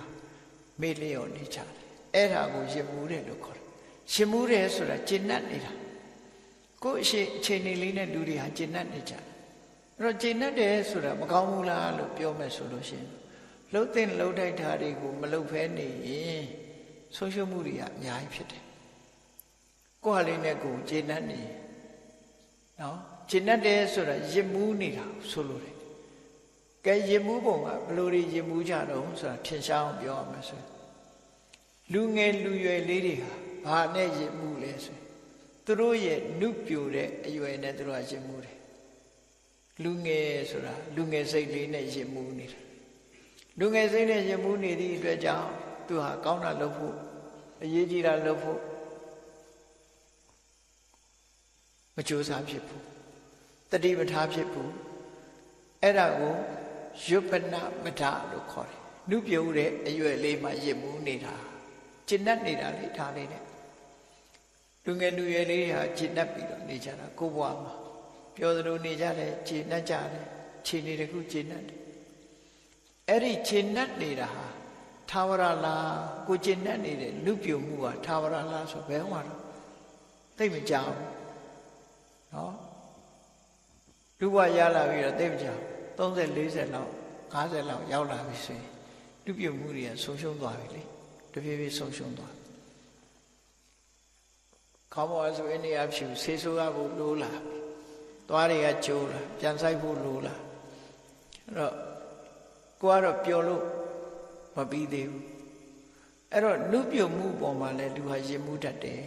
မေ့လျော့နေကြတယ်အဲ့ဒါကိုရင်မှုတယ်လို့ခေါ်တယ်ရင်မှုတယ်ဆိုတာကျင့်တတ်နေတာကိုယ့်အချိန်လေးနဲ့လူတွေဟာကျင့်တတ်နေကြတယ်အဲ့တော့ကျင့်တတ်တယ်ဆိုတာမကောင်းဘူးလားလို့ပြောမယ်ဆိုလို့ရှိရင်လှုပ်တဲ့လှုပ်တိုက်တာတွေကိုမလှုပ်ဖဲနေရင်ဆုံးရှုံးမှုတွေကအများကြီးဖြစ်တယ်ကိုယ့်ဟာလေးနဲ့ကိုယ်ကျင့်တတ်နေနော်ကျင့်တတ်တယ်ဆိုတာရစ်မှုနေတာဆိုလို့တယ်ကဲရစ်မှုပုံကဘလို့တွေရစ်မှုကြတော့ဆိုတာထင်ရှားအောင်ပြောရမယ်ဆိုလူငယ်လူရွယ်လေးတွေဟာဘာနဲ့ရစ်မှုလဲဆိုသူတို့ရဲ့နုပြိုတဲ့အရွယ်နဲ့သူတို့ကရစ်မှုတယ်လူငယ်ဆိုတာလူငယ်စိတ်လေးနဲ့ရစ်မှုနေတယ်လူငယ်စိတ်နဲ့ရစ်မှုနေသည့်အတွက်ကြောင့်သူဟာကောင်းတာလုပ်ဖို့အရေးကြီးတာလုပ်ဖို့မကြိုးစားဖြစ်ဘူးတတိပဋ္ဌာဖြစ်ဘူးအဲ့ဒါကိုယုပ္ပနမထလို့ခေါ်တယ်နုပြုတ်တဲ့အရွယ်လေးမှရစ်မှုနေတာကျင့်တတ်နေတာလေဒါလေးနဲ့လူငယ်လူရွယ်လေးဟာကျင့်တတ်ပြီးတော့နေကြတာကိုယ်ဘဝမှာပြောသလိုနေကြတယ်ကျင့်တတ်ကြတယ်ခြေနေတခုကျင့်တတ်တယ်အဲ့ဒီကျင့်တတ်နေတာဟာသာဝရလားကိုကျင့်တတ်နေတဲ့နုပြုတ်မှုဟာသာဝရလားဆိုဘယ်မှာတော့သိမကြောက်နော်လူဘဝရလာပြီးတော့သိမကြောက်30 40လောက်50လောက်ရောက်လာပြီဆိုရင်နုပြုတ်မှုတွေကဆုံးရှုံးသွားပြီလေတဖြည်းဖြည်းဆုံးရှုံးသွားခေါင်းပေါ်ဆိုရင်နေရာဖြူဆေးဆိုးရဖို့လိုလာသွားတွေကကျိုးလာပြန်ဆိုင်ဖို့လိုလာအဲ့တော့ကိုကတော့ပျော်လို့မပြီးသေးဘူးအဲ့တော့နုပြုတ်မှုပေါ်မှာလဲလူဟာရင်မှုတတ်တယ်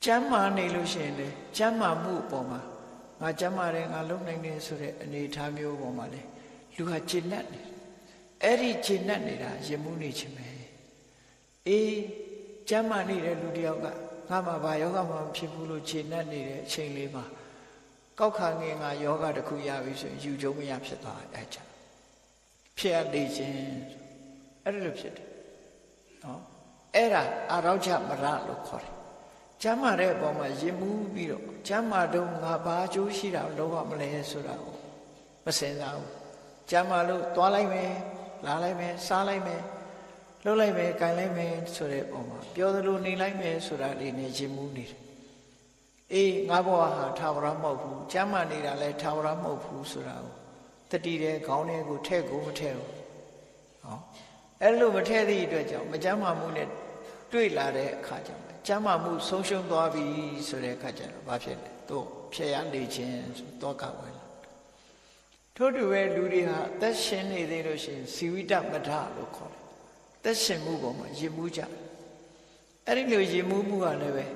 ကျမ်းမာနေလို့ရှိရင်လေကျမ်းမာမှုပေါ်မှာငါကျမ်းမာတယ်ငါလုံနိုင်တယ်ဆိုတဲ့အနေအထားမျိုးပေါ်မှာလေလူဟာကျင့်တတ်တယ်အဲ့ဒီကျင့်တတ်နေတာရင်မှုနေခြင်းပဲအေးကျမ်းမာနေတဲ့လူတယောက်ကငါမှဘာယောဂမှမဖြစ်ဘူးလို့ကျင့်တတ်နေတဲ့အချိန်လေးမှာကောက်ခါငင်ငါယောဂတစ်ခုရပြီဆိုရင်ယူကျုံမရဖြစ်သွားအဲ့ချာဖြစ်ရလေခြင်းအဲ့လိုဖြစ်တယ်နော်အဲ့ဒါအာရောချမရလို့ခေါ်တယ်ကျမ်းမာတဲ့အပေါ်မှာရင်မှုပြီးတော့ကျမ်းမာတော့ငါဘာအကျိုးရှိတာလောဘမလဲဆိုတာကိုမစင်စားဘူးကျမ်းမာလို့သွားလိုက်မယ်လာလိုက်မယ်စားလိုက်မယ်လှုပ်လိုက်မယ်၊ကင်လိုက်မယ်ဆိုတဲ့ပုံမှာပြောသလိုနေလိုက်မယ်ဆိုတာလေးနဲ့ရင်မှုနေတယ် အေးငါဘဝဟာထာဝရမဟုတ်ဘူးကျမ်းမာနေတာလည်းထာဝရမဟုတ်ဘူးဆိုတာကိုတတိတဲ့ခေါင်းထဲကိုထဲ့ကိုမထဲ့ဘူးဟောအဲ့လိုမထဲ့သည့်အတွက်ကြောင့်မကျမ်းမာမှုနဲ့တွေ့လာတဲ့အခါကျမှကျမ်းမာမှုဆုံးရှုံးသွားပြီဆိုတဲ့အခါကျတော့ဘာဖြစ်လဲတို့ဖြစ်ရနေခြင်းဆိုတော့ကဝင်လာထို့တူပဲလူတွေဟာအသက်ရှင်နေသေးလို့ရှိရင်ဇီဝိတမဒလို့ခေါ်တယ်သက်ရှင်မှုပေါ်မှာယဉ်မှုကြအဲ့ဒီလိုယဉ်မှုကလည်းပဲ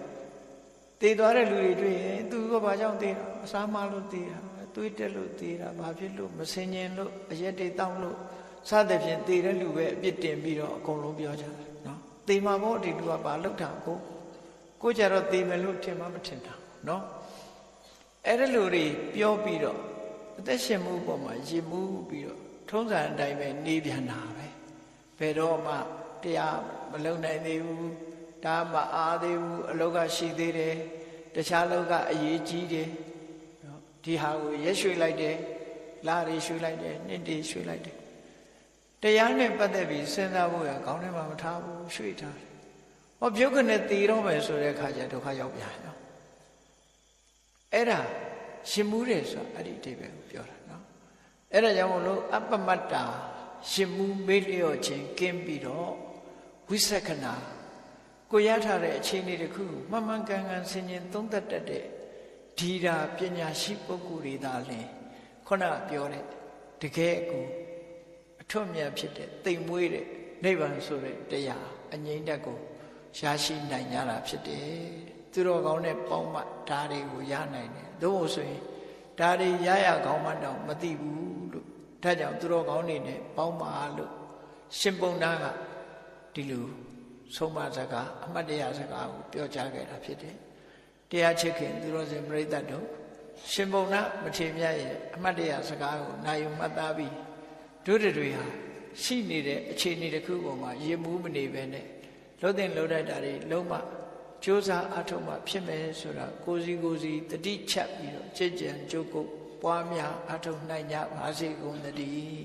တည်သွားတဲ့လူတွေတွေ့ရင်သူကဘာကြောင့်တည်တာအစားမလို့တည်တာတွေးတက်လို့တည်တာဘာဖြစ်လို့မစင်ញင်လို့အရက်တွေတောင်းလို့စသဖြင့်တည်တဲ့လူပဲအပြစ်တင်ပြီးတော့အကုန်လုံးပြောကြတယ်နော်တည်မှာပေါ့ဒီလူကဘာလုပ်တာကိုကြတော့တည်မယ်လို့ထင်မှမထင်တာနော်အဲ့ဒီလူတွေပြောပြီးတော့အသက်ရှင်မှုပေါ်မှာယဉ်မှုပြီးတော့ထုံးစံအတိုင်းပဲနေပြန်တာပဲဘယ်တော့မှတရားမလုံနိုင်သေးဘူးဒါမအားသေးဘူးအလောကရှိသေးတယ်တခြားလောကအရေးကြီးတယ်ဒီဟာကိုရက်ရွှေ့လိုက်တယ်လာတွေရွှေ့လိုက်တယ်နှစ်တွေရွှေ့လိုက်တယ်တရားနဲ့ပတ်သက်ပြီးစဉ်းစားဖို့ရခေါင်းထဲမှာမထားဘူးရွှေ့ထားတယ်ဟောပြုတ်ကနေတည်တော့မယ်ဆိုတဲ့အခါကျဒုက္ခရောက်ပြန်နော်အဲ့ဒါရှင်မှုတယ်ဆိုတာအဲ့ဒီအဓိပ္ပာယ်ကိုပြောတာနော်အဲ့ဒါကြောင့်မလို့အပ္ပမတ္တာရှင်မှုမေ့လျော့ခြင်းကင်းပြီးတော့ဝိသက္ခဏာကိုရထားတဲ့အခြေအနေတစ်ခုမှန်မှန်ကန်ကန်ဆင်ခြင်သုံးသပ်တတ်တဲ့ဒီတာပညာရှိပုဂ္ဂိုလ်တွေသာလင်ခုနပြောတဲ့တကယ်ကိုအထွတ်မြတ်ဖြစ်တဲ့သိမ်မွေးတဲ့နိဗ္ဗာန်ဆိုတဲ့တရားအငြိမ့်တက်ကိုရရှိနိုင်ကြတာဖြစ်တယ်သူတော်ကောင်းနဲ့ပေါင်းမှဒါတွေကိုရနိုင်တယ်သို့ဆိုရင်ဒါတွေရကောင်းမှတော့မသိဘူးလို့ဒါကြောင့်သူတော်ကောင်းတွေနဲ့ပေါင်းပါလို့ရှင်ပုံနာကဒီလိုဆုံးမစကားအမှတ်တရစကားကိုပြောကြားခဲ့တာဖြစ်တယ်တရားချစ်ခင်သူတော်စင်ပရိသတ်တို့ရှင်ပုံနာမထေမြတ်ရဲ့အမှတ်တရစကားကိုနိုင်ယူမှတ်သားပြီးတို့တွေဟာရှိနေတဲ့အခြေအနေတစ်ခုပေါ်မှာယဉ်မှုမနေပဲနဲ့လှုပ်တဲ့လှုပ်တတ်တာတွေလုံးဝကြိုးစားအထောက်မှဖြစ်မယ်ဆိုတာကိုစီတတိချက်ပြီးတော့ကြည်ကြံကြိုးကုပ်ပွားများအထောက်နိုင်ကြပါစေကုန်သတည်း